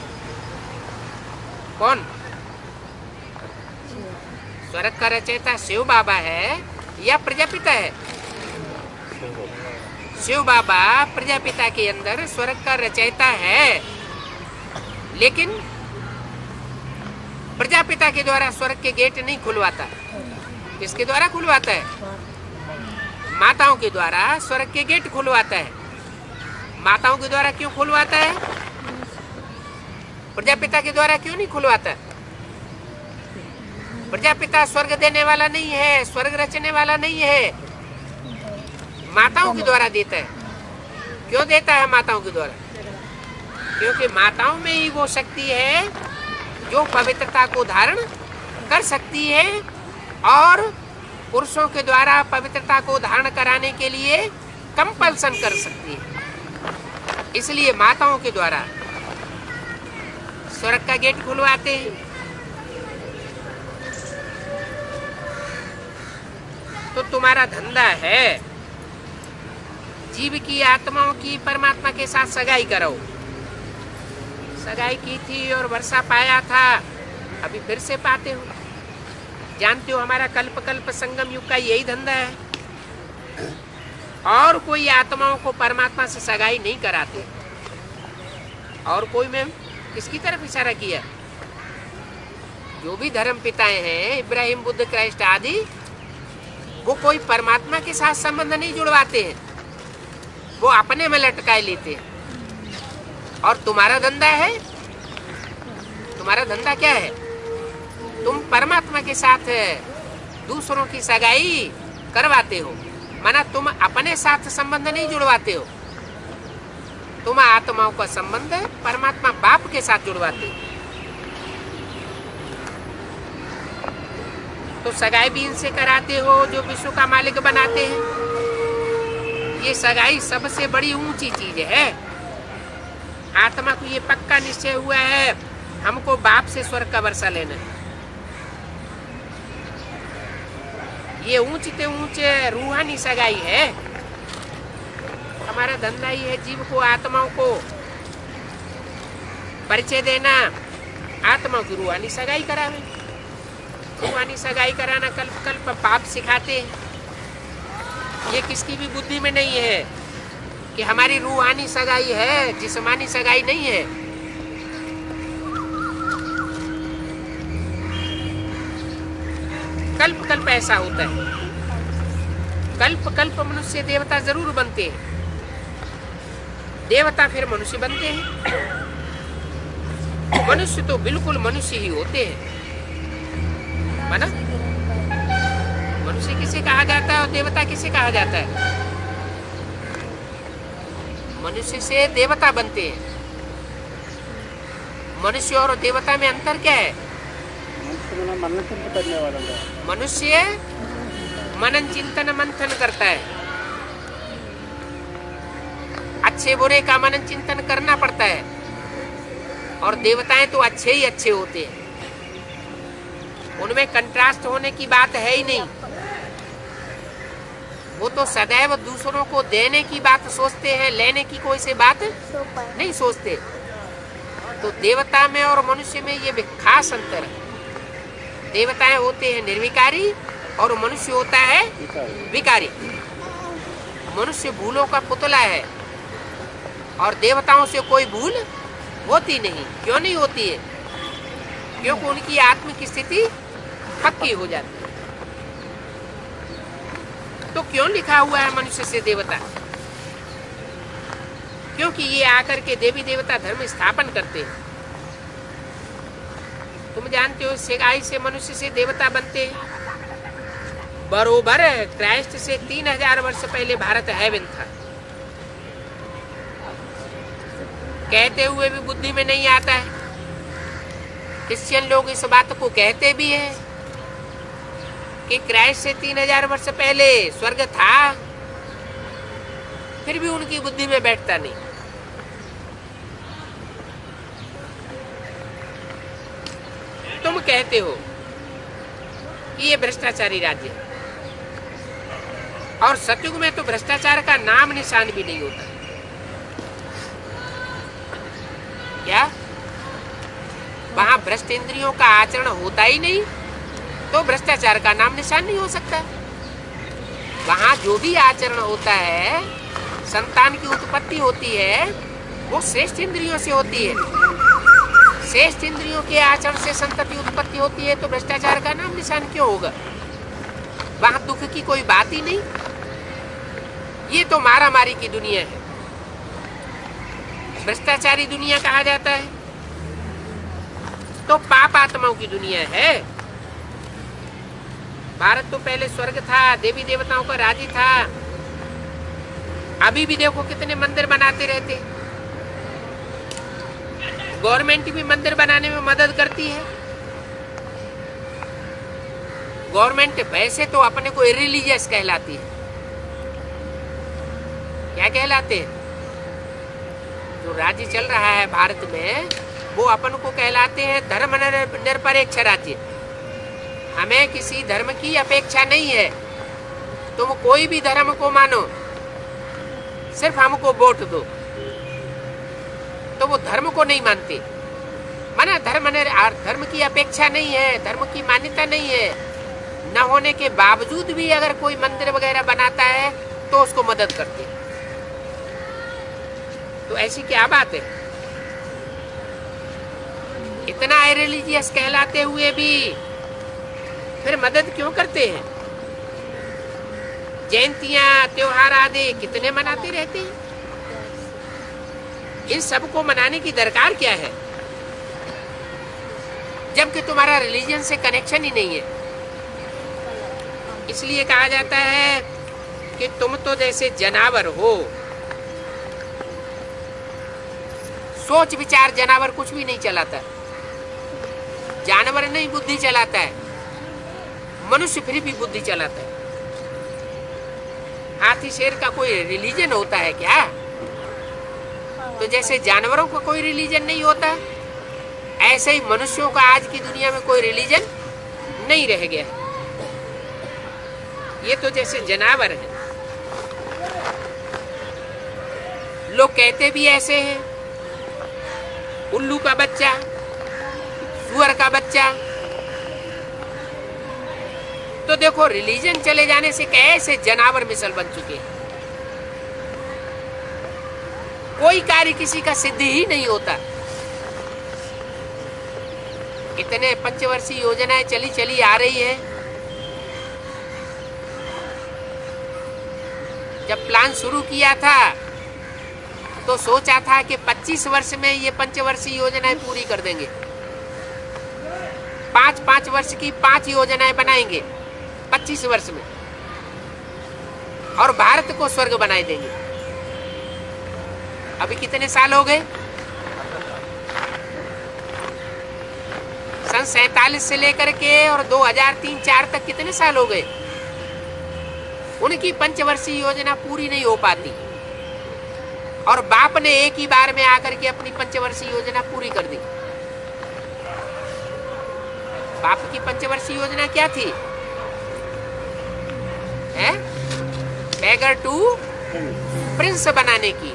कौन? स्वर्ग का रचयिता शिव बाबा है या प्रजापिता है? शिव बाबा प्रजापिता के अंदर स्वर्ग का रचयिता है, लेकिन प्रजापिता के द्वारा स्वर्ग के गेट नहीं खुलवाता। किसके द्वारा खुलवाता है? माताओं के द्वारा स्वर्ग के गेट खुलवाता है। माताओं के द्वारा क्यों खुलवाता है? प्रजापिता के द्वारा क्यों नहीं खुलवाता? प्रजापिता स्वर्ग देने वाला नहीं है, स्वर्ग रचने वाला नहीं है, माताओं के द्वारा देता है। क्यों देता है माताओं के द्वारा? क्योंकि माताओं में ही वो शक्ति है जो पवित्रता को धारण कर सकती है और पुरुषों के द्वारा पवित्रता को धारण कराने के लिए कंपल्सन कर सकती है। इसलिए माताओं के द्वारा स्वर्ग का गेट खुलवाते हैं। तो तुम्हारा धंधा है जीव की आत्माओं की परमात्मा के साथ सगाई करो। सगाई की थी और वर्षा पाया था, अभी फिर से पाते हो। जानते हो हमारा कल्प कल्प संगम युग का यही धंधा है। और कोई आत्माओं को परमात्मा से सगाई नहीं कराते। और कोई में किसकी तरफ इशारा किया? जो भी धर्म पिताएं हैं, इब्राहिम, बुद्ध, क्राइस्ट आदि, वो कोई परमात्मा के साथ संबंध नहीं जुड़वाते हैं, वो अपने में लटकाए लेते हैं। और तुम्हारा धंधा है, तुम्हारा धंधा क्या है? तुम परमात्मा के साथ दूसरों की सगाई करवाते हो, माना तुम अपने साथ संबंध नहीं जुड़वाते हो, तुम आत्माओं का संबंध परमात्मा बाप के साथ जुड़वाते हो। तो सगाई भी इनसे कराते हो जो विश्व का मालिक बनाते हैं। ये सगाई सबसे बड़ी ऊंची चीज है। आत्मा को ये पक्का निश्चय हुआ है हमको बाप से स्वर्ग का वर्षा लेना है। ये ऊंचते ऊंचे रूहानी सगाई है। हमारा धंधा ही है जीव को, आत्माओं को परिचय देना, आत्माओं की रूहानी सगाई करावे। रूहानी सगाई कराना कल्प कल्प पाप सिखाते हैं। ये किसकी भी बुद्धि में नहीं है कि हमारी रूहानी सगाई है, जिस्मानी सगाई नहीं है। कल्प कल्प ऐसा होता है। कल्प कल्प मनुष्य देवता जरूर बनते हैं, देवता फिर मनुष्य बनते हैं। मनुष्य तो बिल्कुल मनुष्य ही होते हैं, माना? मनुष्य किसे कहा जाता है और देवता किसे कहा जाता है? मनुष्य से देवता बनते हैं। मनुष्य और देवता में अंतर क्या है? मनुष्य मनन चिंतन मंथन करता है, अच्छे बुरे का मनन चिंतन करना पड़ता है। और देवताएं तो अच्छे ही अच्छे होते हैं, उनमें कंट्रास्ट होने की बात है ही नहीं। वो तो सदैव दूसरों को देने की बात सोचते हैं, लेने की कोई से बात नहीं सोचते। तो देवता में और मनुष्य में ये खास अंतर है। देवताएं होते हैं निर्विकारी और मनुष्य होता है विकारी। मनुष्य भूलों का पुतला है और देवताओं से कोई भूल होती नहीं। क्यों नहीं होती है? क्योंकि उनकी आत्मिक स्थिति पक्की हो जाती है। तो क्यों लिखा हुआ है मनुष्य से देवता? क्योंकि ये आकर के देवी देवता धर्म स्थापन करते हैं। तुम जानते हो सगाई से मनुष्य से देवता बनते हैं। बरोबर क्राइस्ट से 3000 वर्ष पहले भारत हेवन था। कहते हुए भी बुद्धि में नहीं आता है। क्रिश्चियन लोग इस बात को कहते भी हैं कि क्राइस्ट से 3000 वर्ष पहले स्वर्ग था, फिर भी उनकी बुद्धि में बैठता नहीं। तुम कहते हो कि ये भ्रष्टाचारी राज्य है, और सतयुग में तो भ्रष्टाचार का नाम निशान भी नहीं होता। क्या वहां भ्रष्ट इंद्रियों का आचरण होता ही नहीं, तो भ्रष्टाचार का नाम निशान नहीं हो सकता। वहां जो भी आचरण होता है, संतान की उत्पत्ति होती है, वो श्रेष्ठ इंद्रियों से होती है। श्रेष्ठ इंद्रियों के आचरण से संतति उत्पत्ति होती है, तो भ्रष्टाचार का नाम निशान क्यों होगा? वहां दुख की कोई बात ही नहीं। ये तो मारा मारी की दुनिया है, भ्रष्टाचारी दुनिया कहा जाता है, तो पाप आत्माओं की दुनिया है। भारत तो पहले स्वर्ग था, देवी देवताओं का राज्य था। अभी भी देखो कितने मंदिर बनाते रहते। गवर्नमेंट भी मंदिर बनाने में मदद करती है। गवर्नमेंट वैसे तो अपने को इरिलीजियस कहलाती है। क्या कहलाते हैं? जो राज्य चल रहा है भारत में, वो अपन को कहलाते हैं धर्म निरपेक्ष राज्य। हमें किसी धर्म की अपेक्षा नहीं है। तुम कोई भी धर्म को मानो, सिर्फ हमको वोट दो, तो वो धर्म को नहीं मानते। माना धर्म की अपेक्षा नहीं है, धर्म की मान्यता नहीं है, न होने के बावजूद भी अगर कोई मंदिर वगैरह बनाता है तो उसको मदद करते हैं। तो ऐसी क्या बात है? इतना रिलीजियस कहलाते हुए भी फिर मदद क्यों करते हैं? जयंतियां, त्योहार आदि कितने मनाते रहते हैं। इन सबको मनाने की दरकार क्या है, जबकि तुम्हारा रिलीजन से कनेक्शन ही नहीं है। इसलिए कहा जाता है कि तुम तो जैसे जानवर हो। सोच विचार जानवर कुछ भी नहीं चलाता। जानवर नहीं बुद्धि चलाता है, मनुष्य फिर भी बुद्धि चलाता है। हाथी शेर का कोई रिलीजन होता है क्या? तो जैसे जानवरों का कोई रिलीजन नहीं होता, ऐसे ही मनुष्यों का आज की दुनिया में कोई रिलीजन नहीं रह गया। ये तो जैसे जानवर है। लोग कहते भी ऐसे हैं, उल्लू का बच्चा, सुअर का बच्चा। तो देखो रिलीजन चले जाने से कैसे जानवर मिसल बन चुके हैं। कोई कार्य किसी का सिद्ध ही नहीं होता। इतने पंचवर्षीय योजनाएं चली आ रही है। जब प्लान शुरू किया था तो सोचा था कि 25 वर्ष में ये पंचवर्षीय योजनाएं पूरी कर देंगे। 5-5 वर्ष की 5 योजनाएं बनाएंगे 25 वर्ष में, और भारत को स्वर्ग बनाए देंगे। अभी कितने साल हो गए? सन 47 से लेकर के और 2003-4 तक कितने साल हो गए? उनकी पंचवर्षीय योजना पूरी नहीं हो पाती, और बाप ने एक ही बार में आकर के अपनी पंचवर्षीय योजना पूरी कर दी। बाप की पंचवर्षीय योजना क्या थी? बैगर टू प्रिंस बनाने की।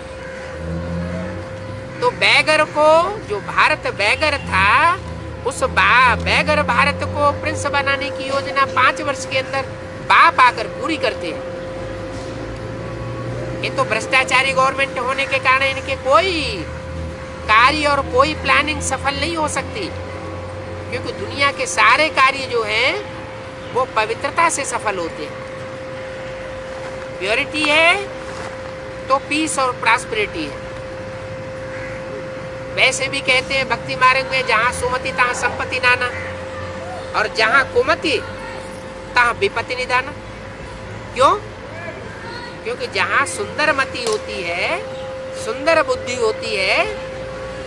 तो बैगर को, जो भारत बैगर था, उस बैगर भारत को प्रिंस बनाने की योजना 5 वर्ष के अंदर बाप आकर पूरी करते हैं। ये तो भ्रष्टाचारी गवर्नमेंट होने के कारण इनके कोई कार्य और कोई प्लानिंग सफल नहीं हो सकती, क्योंकि दुनिया के सारे कार्य जो हैं वो पवित्रता से सफल होते हैं। प्योरिटी है तो पीस और प्रॉस्पेरिटी है। वैसे भी कहते हैं भक्ति मार्ग में, जहां सुमति तहां संपत्ति नाना, और जहां कुमति तहां विपत्ति निदाना। क्यों? क्योंकि जहां सुंदर मति होती है, सुंदर बुद्धि होती है,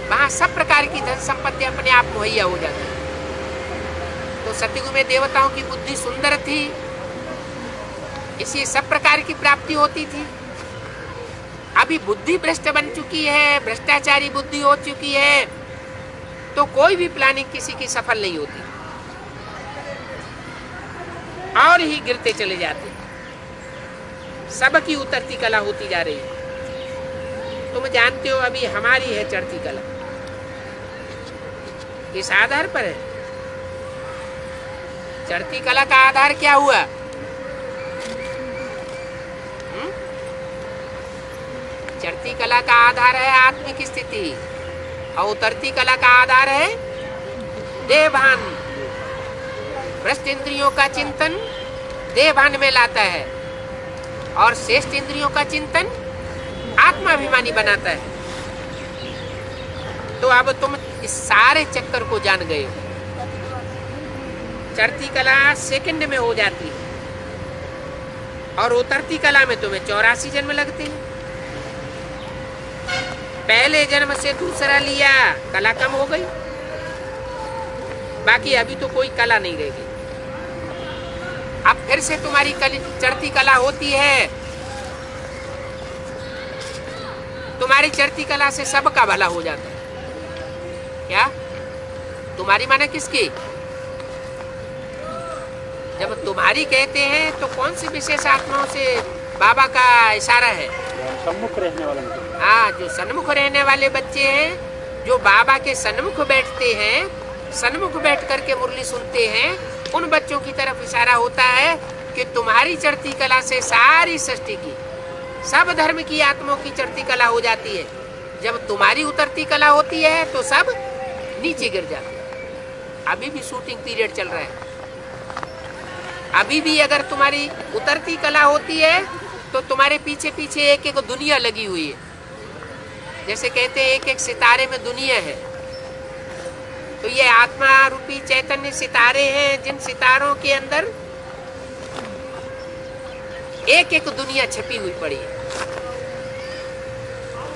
वहां सब प्रकार की धन संपत्ति अपने आप मुहैया हो जाती है। तो सतयुग में देवताओं की बुद्धि सुंदर थी, इसलिए सब प्रकार की प्राप्ति होती थी। अभी बुद्धि भ्रष्ट बन चुकी है, भ्रष्टाचारी बुद्धि हो चुकी है, तो कोई भी प्लानिंग किसी की सफल नहीं होती, और ही गिरते चले जाते। सबकी उतरती कला होती जा रही है। तुम जानते हो अभी हमारी है चढ़ती कला, किस आधार पर है? चढ़ती कला का आधार क्या हुआ? चढ़ती कला का आधार है आत्मिक स्थिति, और उतरती कला का आधार है देहभान। भ्रष्ट इंद्रियों का चिंतन देहभान में लाता है, और श्रेष्ठ इंद्रियों का चिंतन आत्माभिमानी बनाता है। तो अब तुम इस सारे चक्कर को जान गए हो। चढ़ती कला सेकंड में हो जाती है, और उतरती कला में तुम्हें 84 जन्म लगते हैं। पहले जन्म से दूसरा लिया, कला कम हो गई, बाकी अभी तो कोई कला नहीं रहेगी। अब फिर से तुम्हारी चढ़ती कला होती है। तुम्हारी चढ़ती कला से सबका भला हो जाता है। क्या तुम्हारी माने किसकी? जब तुम्हारी कहते हैं तो कौन सी विशेष आत्माओं से बाबा का इशारा है? सन्मुख रहने वाले। हाँ, जो सन्मुख रहने वाले बच्चे हैं, जो बाबा के सन्मुख बैठते हैं, सन्मुख बैठ करके मुरली सुनते हैं, उन बच्चों की तरफ इशारा होता है कि तुम्हारी चढ़ती कला से सारी सृष्टि की, सब धर्म की आत्माओं की चढ़ती कला हो जाती है। जब तुम्हारी उतरती कला होती है तो सब नीचे गिर जाते हैं। अभी भी शूटिंग पीरियड चल रहा है। अभी भी अगर तुम्हारी उतरती कला होती है तो तुम्हारे पीछे पीछे एक एक दुनिया लगी हुई है। जैसे कहते हैं एक एक सितारे में दुनिया है, तो ये आत्मा रूपी चैतन्य सितारे हैं, जिन सितारों के अंदर एक एक दुनिया छिपी हुई पड़ी है।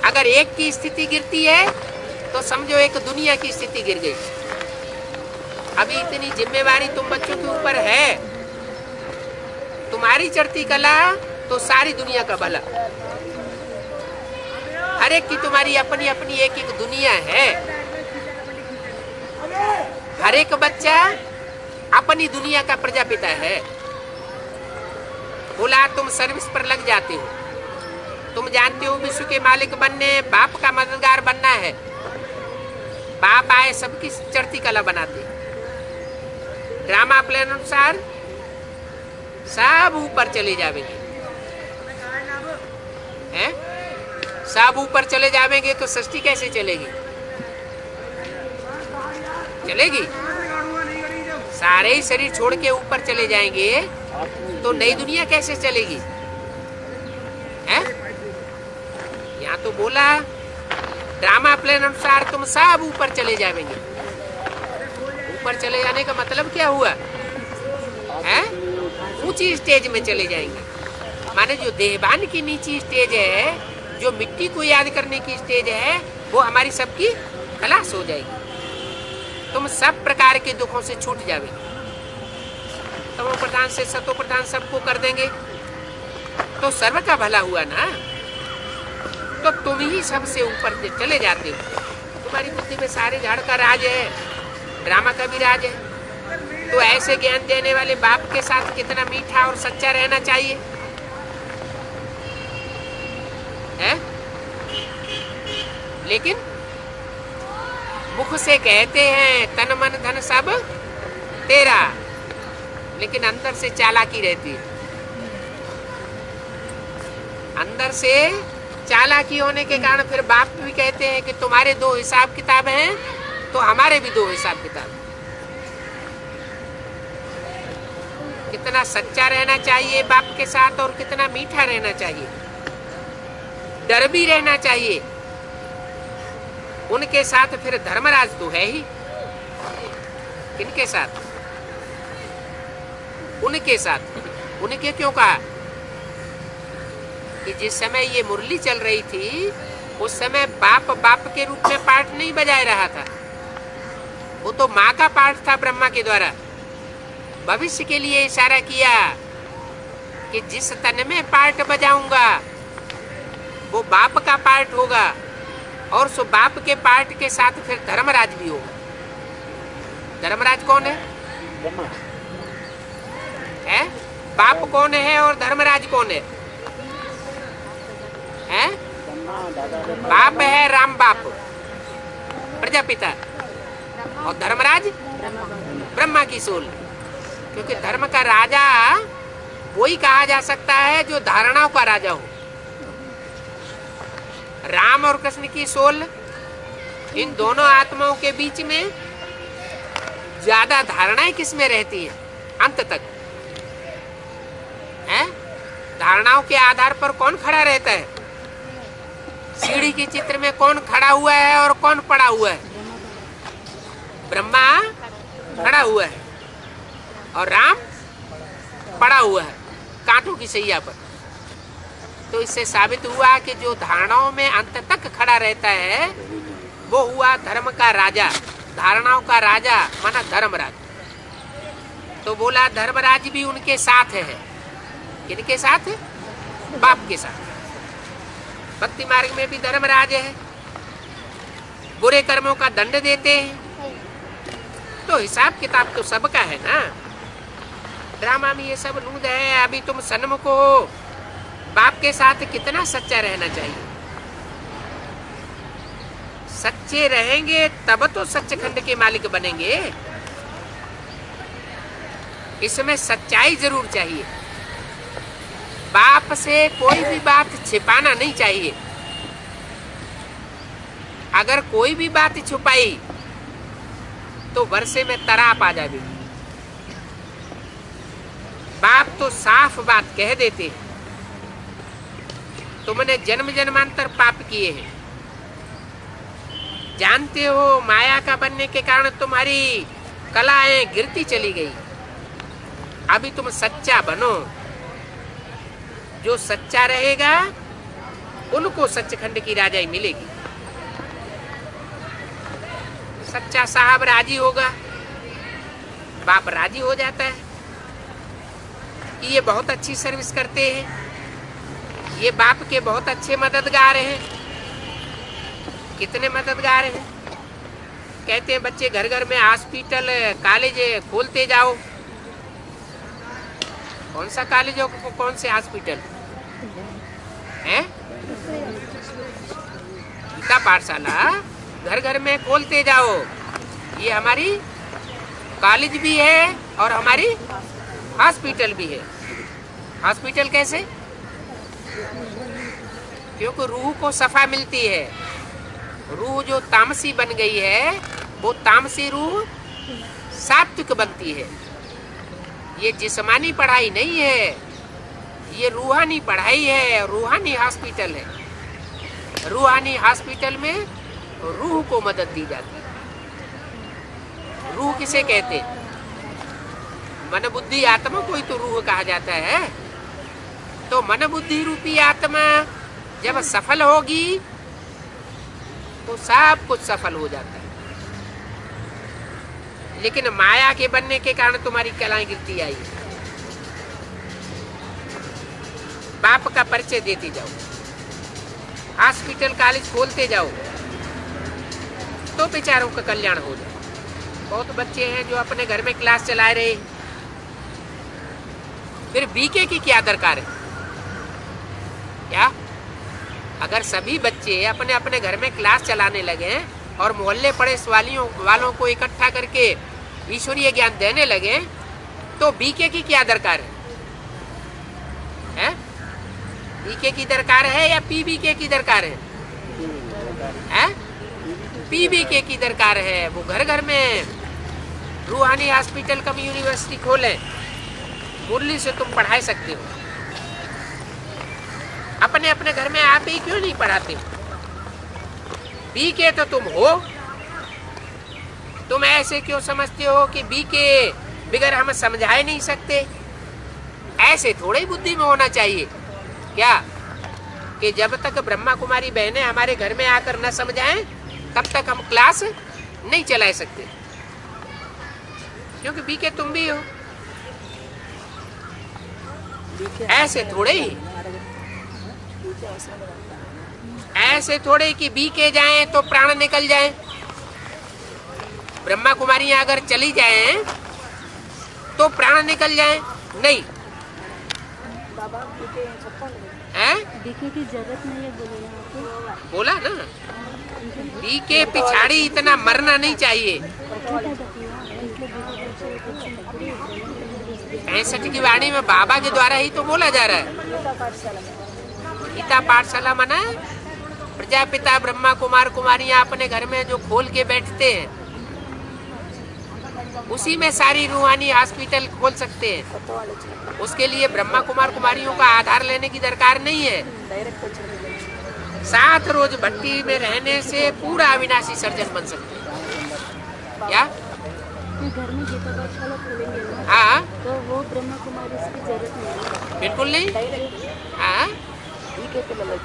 अगर एक की स्थिति गिरती है तो समझो एक दुनिया की स्थिति गिर गई। अभी इतनी जिम्मेवारी तुम बच्चों के ऊपर है। तुम्हारी चढ़ती कला तो सारी दुनिया का भला। हर एक की तुम्हारी अपनी अपनी एक एक दुनिया है। हर एक बच्चा अपनी दुनिया का प्रजापिता है। बोला तुम सर्विस पर लग जाते हो। तुम जानते हो विश्व के मालिक बनने, बाप का मददगार बनना है। बाप आए सबकी चढ़ती कला बनाते। ड्रामा प्लान अनुसार सब ऊपर चले जाएंगे, हैं? सब ऊपर चले जाएंगे तो सृष्टि कैसे चलेगी? चलेगी? सारे ही शरीर छोड़ के ऊपर चले जाएंगे तो नई दुनिया कैसे चलेगी? हैं? यहाँ तो बोला ड्रामा प्लान अनुसार तुम सब ऊपर चले जाएंगे। ऊपर चले जाने का मतलब क्या हुआ? हैं? ऊंची स्टेज में चले जाएंगे। माने जो देहबान की नीची स्टेज है, जो मिट्टी को याद करने की स्टेज है, वो हमारी सबकी खलास हो जाएगी। तुम सब प्रकार के दुखों से छूट जाओगे। तमो प्रधान से सतो प्रधान सबको कर देंगे तो सर्व का भला हुआ ना। तो तुम ही सबसे ऊपर चले जाते हो। तुम्हारी बुद्धि में सारे झाड़ का राज है, ड्रामा का भी राज है। तो ऐसे ज्ञान देने वाले बाप के साथ कितना मीठा और सच्चा रहना चाहिए, है? लेकिन मुख से कहते हैं तन मन धन सब तेरा, लेकिन अंदर से चालाकी रहती है। अंदर से चालाकी होने के कारण फिर बाप भी कहते हैं कि तुम्हारे दो हिसाब किताब हैं तो हमारे भी दो हिसाब किताब। कितना सच्चा रहना चाहिए बाप के साथ और कितना मीठा रहना चाहिए, डर भी रहना चाहिए। उनके साथ फिर धर्मराज तो है ही। किनके साथ? उनके साथ। उनके क्यों कहा? कि जिस समय ये मुरली चल रही थी उस समय बाप बाप के रूप में पाठ नहीं बजाए रहा था। वो तो माँ का पाठ था ब्रह्मा के द्वारा। भविष्य के लिए इशारा किया कि जिस तन में पाठ बजाऊंगा वो बाप का पाठ होगा, और सो बाप के पाठ के साथ फिर धर्मराज भी होगा। धर्मराज कौन है? है? बाप कौन है और धर्मराज कौन है? हैं? बाप है राम बाप, प्रजापिता, और धर्मराज ब्रह्मा की सोल। क्योंकि धर्म का राजा वही कहा जा सकता है जो धारणाओं का राजा हो। राम और कृष्ण की सोल, इन दोनों आत्माओं के बीच में ज्यादा धारणाएं किसमें रहती है? अंत तक है। धारणाओं के आधार पर कौन खड़ा रहता है? सीढ़ी के चित्र में कौन खड़ा हुआ है और कौन पड़ा हुआ है? ब्रह्मा खड़ा हुआ है और राम पड़ा हुआ है कांटों की सैया पर। तो इससे साबित हुआ कि जो धारणाओं में अंत तक खड़ा रहता है वो हुआ धर्म का राजा, धारणाओं का राजा माना धर्मराज। तो बोला धर्मराज भी उनके साथ है। किनके साथ? बाप के साथ। भक्ति मार्ग में भी धर्मराज है, बुरे कर्मों का दंड देते हैं। तो हिसाब किताब तो सबका है ना। ड्रामा में ये सब नूद है। अभी तुम सन्मुख हो, बाप के साथ कितना सच्चा रहना चाहिए। सच्चे रहेंगे तब तो सच्चखंड के मालिक बनेंगे। इसमें सच्चाई जरूर चाहिए। बाप से कोई भी बात छिपाना नहीं चाहिए। अगर कोई भी बात छुपाई तो वर्षे में तराप आ जाएगी। बाप तो साफ बात कह देते, तुमने जन्म जन्मांतर पाप किए हैं, जानते हो माया का बनने के कारण तुम्हारी कलाएं गिरती चली गई। अभी तुम सच्चा बनो। जो सच्चा रहेगा उनको सच्चखंड की राजाई मिलेगी। सच्चा साहब राजी होगा, बाप राजी हो जाता है कि ये बहुत अच्छी सर्विस करते हैं, ये बाप के बहुत अच्छे मददगार हैं। कितने मददगार हैं? कहते हैं बच्चे घर घर में हॉस्पिटल कॉलेज खोलते जाओ। कौन सा कॉलेज हो, कौन से हॉस्पिटल है? गीता पाठशाला घर घर में खोलते जाओ। ये हमारी कॉलेज भी है और हमारी हॉस्पिटल भी है। हॉस्पिटल कैसे? क्योंकि रूह को सफा मिलती है। रूह जो तामसी बन गई है वो तामसी रूह सात्विक बनती है। ये जिस्मानी पढ़ाई नहीं है, ये रूहानी पढ़ाई है, रूहानी हॉस्पिटल है। रूहानी हॉस्पिटल में रूह को मदद दी जाती है। रूह किसे कहते? मन बुद्धि आत्मा को ही तो रूह कहा जाता है। तो मन बुद्धि रूपी आत्मा जब सफल होगी तो सब कुछ सफल हो जाता है। लेकिन माया के बनने के कारण तुम्हारी कलाएं गिरती आई। बाप का परिचय देते जाओ, हॉस्पिटल कॉलेज खोलते जाओ तो बेचारों का कल्याण हो जाए। बहुत बच्चे हैं जो अपने घर में क्लास चला रहे, फिर बीके की क्या दरकार है? क्या अगर सभी बच्चे अपने अपने घर में क्लास चलाने लगे और मोहल्ले पड़ोस वालों को इकट्ठा करके ईश्वरीय ज्ञान देने लगे तो बीके की क्या दरकार है? बीके की दरकार है या पीबीके की दरकार है? पीबीके की दरकार है। वो घर घर में रूहानी हॉस्पिटल कम यूनिवर्सिटी खोले, मुरली से तुम पढ़ा सकते हो। अपने अपने घर में आप ही क्यों नहीं पढ़ाते? बीके तो तुम हो। तुम ऐसे क्यों समझते हो कि बीके बिगर हम समझा ही नहीं सकते? ऐसे थोड़ी ही बुद्धि में होना चाहिए क्या कि जब तक ब्रह्मा कुमारी बहनें हमारे घर में आकर न समझाएं तब तक हम क्लास नहीं चला सकते। क्योंकि बीके तुम भी हो। ऐसे थोड़े ही, ऐसे थोड़े कि बीके जाएं तो प्राण निकल जाएं। ब्रह्मा कुमारियां अगर चली जाएं तो प्राण निकल जाएं? नहीं। हैं? बीके की जरूरत नहीं है बोले यहाँ पे। बोला ना, बीके पिछाड़ी इतना मरना नहीं चाहिए। 65 की वाणी में बाबा के द्वारा ही तो बोला जा रहा है। गीता पाठशाला मना प्रजापिता ब्रह्मा कुमार कुमारियां अपने घर में जो खोल के बैठते हैं, उसी में सारी रूहानी हॉस्पिटल खोल सकते हैं। उसके लिए ब्रह्मा कुमार कुमारियों का आधार लेने की दरकार नहीं है। 7 रोज भट्टी में रहने से पूरा अविनाशी सर्जन बन सकते हैं। क्या घर में गीता पाठशाला खोलेंगे ना, हाँ, तो वो ब्रह्मा कुमारी की जरूरत नहीं है। बिल्कुल नहीं। हाँ,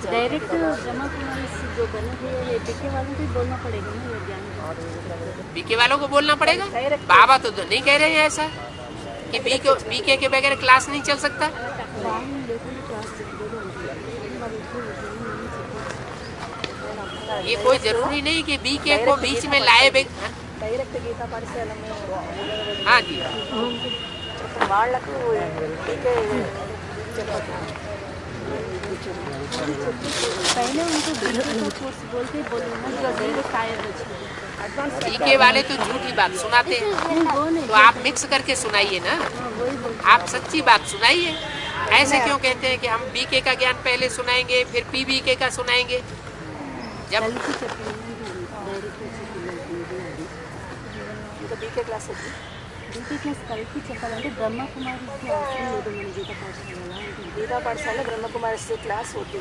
डायरेक्ट ब्रह्मा कुमारी से जो बने हुए हैं बीके वालों को ही बोलना पड़ेगा ना ये ज्ञान। बीके वालों को बोलना पड़ेगा। बाबा तो नहीं कह रहे हैं ऐसा कि बीके के बगैर क्लास नहीं चल सकता। ये कोई जरूरी नहीं कि बीके को बीच में लाए। డైరెక్ట్ గీతా పాఠశాల हाँ जी, వాళ్ళకు టీకే చెప్పచ్చు। पहले उनको कोर्स बोलते बीके वाले तो झूठी बात सुनाते हैं, तो आप मिक्स करके सुनाइए ना। आप सच्ची बात सुनाइए। ऐसे क्यों कहते हैं कि हम बीके का ज्ञान पहले सुनाएंगे फिर पीबीके का सुनाएंगे? जब బీకే క్లాస్ కలిపి చెప్పాలంటే బ్రహ్మకుమారి అవసరం లేదు మన గీతా పాఠశాల బ్రహ్మకుమారి క్లాస్ వద్దు,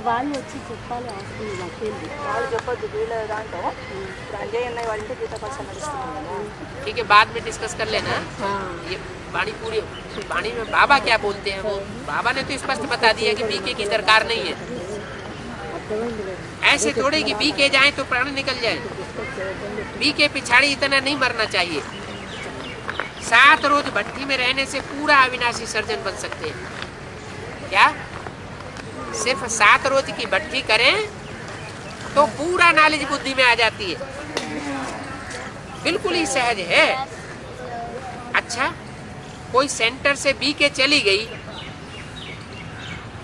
వాళ్ళు వచ్చి చెప్పాలి అవసరం లేదు అక్కడ వాళ్ళు చెప్పొద్దు। వీళ్ళ దాంట్లో ఇప్పుడు అంజయ్ అన్నయ్య వాళ్ళంటే గీతా పాఠశాల నడుస్తుంది। ठीक है, बाद में डिस्कस कर लेना। ये वाणी पूरी वाणी में बाबा क्या बोलते हैं, वो बाबा ने तो स्पष्ट बता दिया कि बीके की दरकार नहीं है। ऐसे थोड़े कि बीके जाए तो प्राण निकल जाए। बीके पिछाड़ी इतना नहीं मरना चाहिए। 7 रोज भट्टी में रहने से पूरा अविनाशी सर्जन बन सकते हैं। क्या सिर्फ 7 रोज की भट्टी करें तो पूरा नॉलेज बुद्धि में आ जाती है। बिल्कुल ही सहज है। अच्छा, कोई सेंटर से बीके चली गई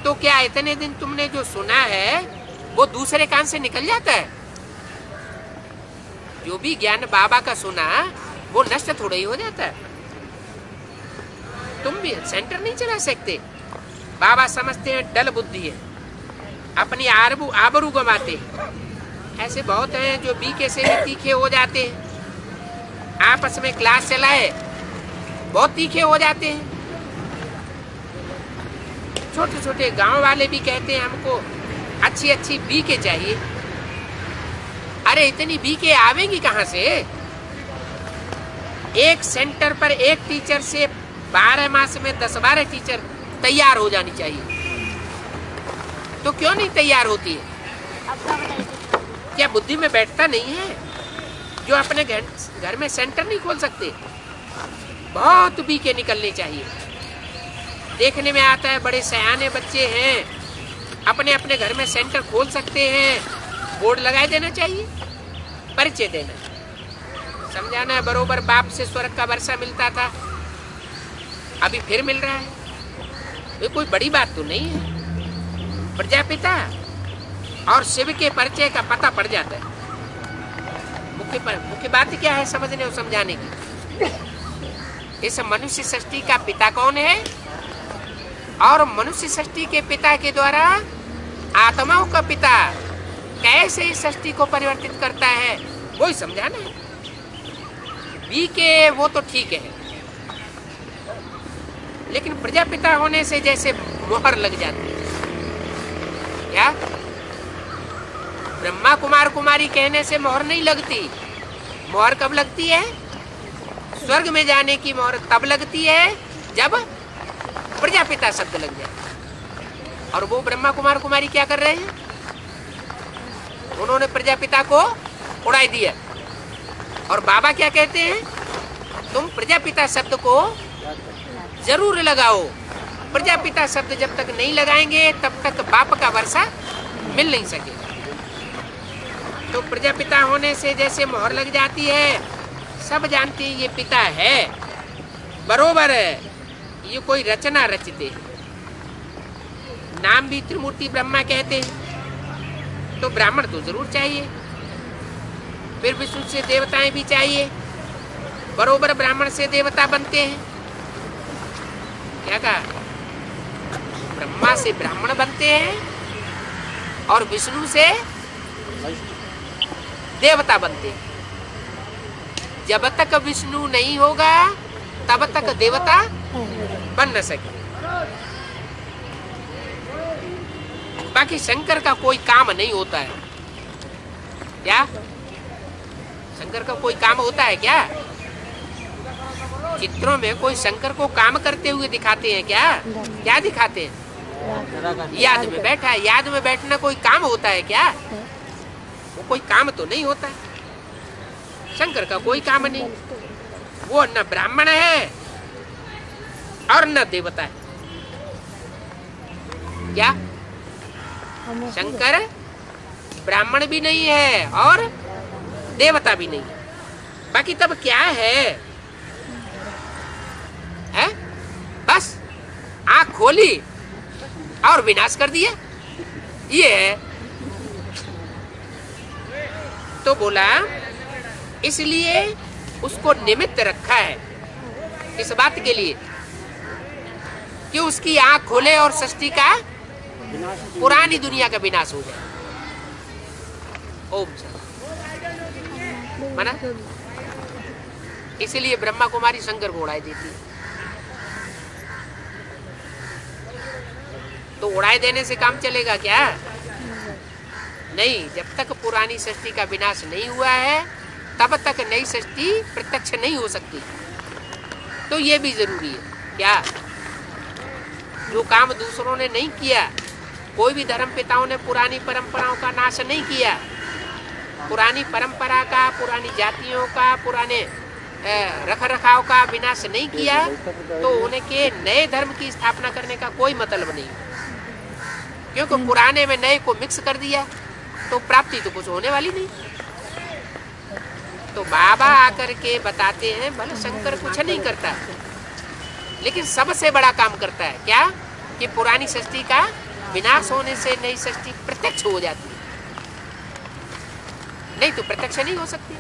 तो क्या इतने दिन तुमने जो सुना है वो दूसरे कान से निकल जाता है? जो भी ज्ञान बाबा का सुना वो नष्ट थोड़ा ही हो जाता है। तुम भी सेंटर नहीं चला सकते। बाबा समझते हैं डल बुद्धि है, अपनी आबरू गंवाते। ऐसे बहुत हैं जो बीके से भी तीखे हो जाते हैं। आपस में क्लास चलाए बहुत तीखे हो जाते हैं। छोटे छोटे गांव वाले भी कहते हैं हमको अच्छी अच्छी बीके चाहिए। अरे इतनी बीके आवेंगी कहाँ से? एक सेंटर पर एक टीचर से 12 मास में 10-12 टीचर तैयार हो जानी चाहिए। तो क्यों नहीं तैयार होती है? क्या बुद्धि में बैठता नहीं है जो अपने घर में सेंटर नहीं खोल सकते? बहुत बीके निकलने चाहिए। देखने में आता है बड़े सयाने बच्चे हैं, अपने अपने घर में सेंटर खोल सकते हैं। बोर्ड लगाए देना चाहिए, परिचय देना, समझाना है बरोबर। बाप से स्वर्ग का वर्षा मिलता था, अभी फिर मिल रहा है। ये कोई बड़ी बात तो नहीं है। प्रजापिता और शिव के परिचय का पता पड़ जाता है। मुख्य बात क्या है समझने और समझाने की? इस मनुष्य सृष्टि का पिता कौन है और मनुष्य सृष्टि के पिता के द्वारा आत्माओं का पिता कैसे इस सृष्टि को परिवर्तित करता है, वो ही समझाना है। बीके वो तो ठीक है, लेकिन प्रजापिता होने से जैसे मोहर लग जाती है। क्या ब्रह्मा कुमार कुमारी कहने से मोहर नहीं लगती? मोहर कब लगती है? स्वर्ग में जाने की मोहर तब लगती है जब प्रजापिता शब्द लग जाए। और वो ब्रह्मा कुमार कुमारी क्या कर रहे हैं? उन्होंने प्रजापिता को उड़ा दिया। और बाबा क्या कहते हैं? तुम प्रजापिता शब्द को जरूर लगाओ। प्रजापिता शब्द जब तक नहीं लगाएंगे तब तक बाप का वर्षा मिल नहीं सकेगा। तो प्रजापिता होने से जैसे मोहर लग जाती है, सब जानते हैं ये पिता है, बरोबर है, ये कोई रचना रचते, नाम भी त्रिमूर्ति ब्रह्मा कहते हैं, तो ब्राह्मण तो जरूर चाहिए, फिर विष्णु से देवताएं भी चाहिए, बरोबर ब्राह्मण से देवता बनते हैं। क्या कहा? ब्रह्मा से ब्राह्मण बनते हैं और विष्णु से देवता बनते हैं। जब तक विष्णु नहीं होगा तब तक देवता बन न सके। बाकी शंकर का कोई काम नहीं होता है क्या? शंकर का कोई काम होता है क्या? चित्रों में कोई शंकर को काम करते हुए दिखाते हैं क्या? क्या दिखाते हैं? याद में बैठा है। याद में बैठना कोई काम होता है क्या? वो कोई काम तो नहीं होता है। शंकर का कोई काम नहीं, वो न ब्राह्मण है और न देवता है। क्या? शंकर ब्राह्मण भी नहीं है और देवता भी नहीं है। बाकी तब क्या है? बस आंख खोली और विनाश कर दिया, ये है। तो बोला इसलिए उसको निमित्त रखा है इस बात के लिए कि उसकी आंख खोले और सृष्टि का, पुरानी दुनिया का विनाश हो जाए। ओम माना, इसलिए ब्रह्मा कुमारी शंकर को उड़ाई देती है। तो उड़ाई देने से काम चलेगा क्या? नहीं, जब तक पुरानी सृष्टि का विनाश नहीं हुआ है तब तक नई सृष्टि प्रत्यक्ष नहीं हो सकती। तो ये भी जरूरी है। क्या? जो काम दूसरों ने नहीं किया, कोई भी धर्म पिताओं ने पुरानी परंपराओं का नाश नहीं किया, पुरानी परंपरा का, पुरानी जातियों का, पुराने रख रखाव का विनाश नहीं किया, तो उनके नए धर्म की स्थापना करने का कोई मतलब नहीं। क्योंकि पुराने में नए को मिक्स कर दिया तो प्राप्ति तो कुछ होने वाली नहीं। तो बाबा आकर के बताते हैं भले शंकर कुछ नहीं करता, लेकिन सबसे बड़ा काम करता है। क्या? कि पुरानी सृष्टि का विनाश होने से नई सृष्टि प्रत्यक्ष हो जाती है, नहीं तो प्रत्यक्ष नहीं हो सकती।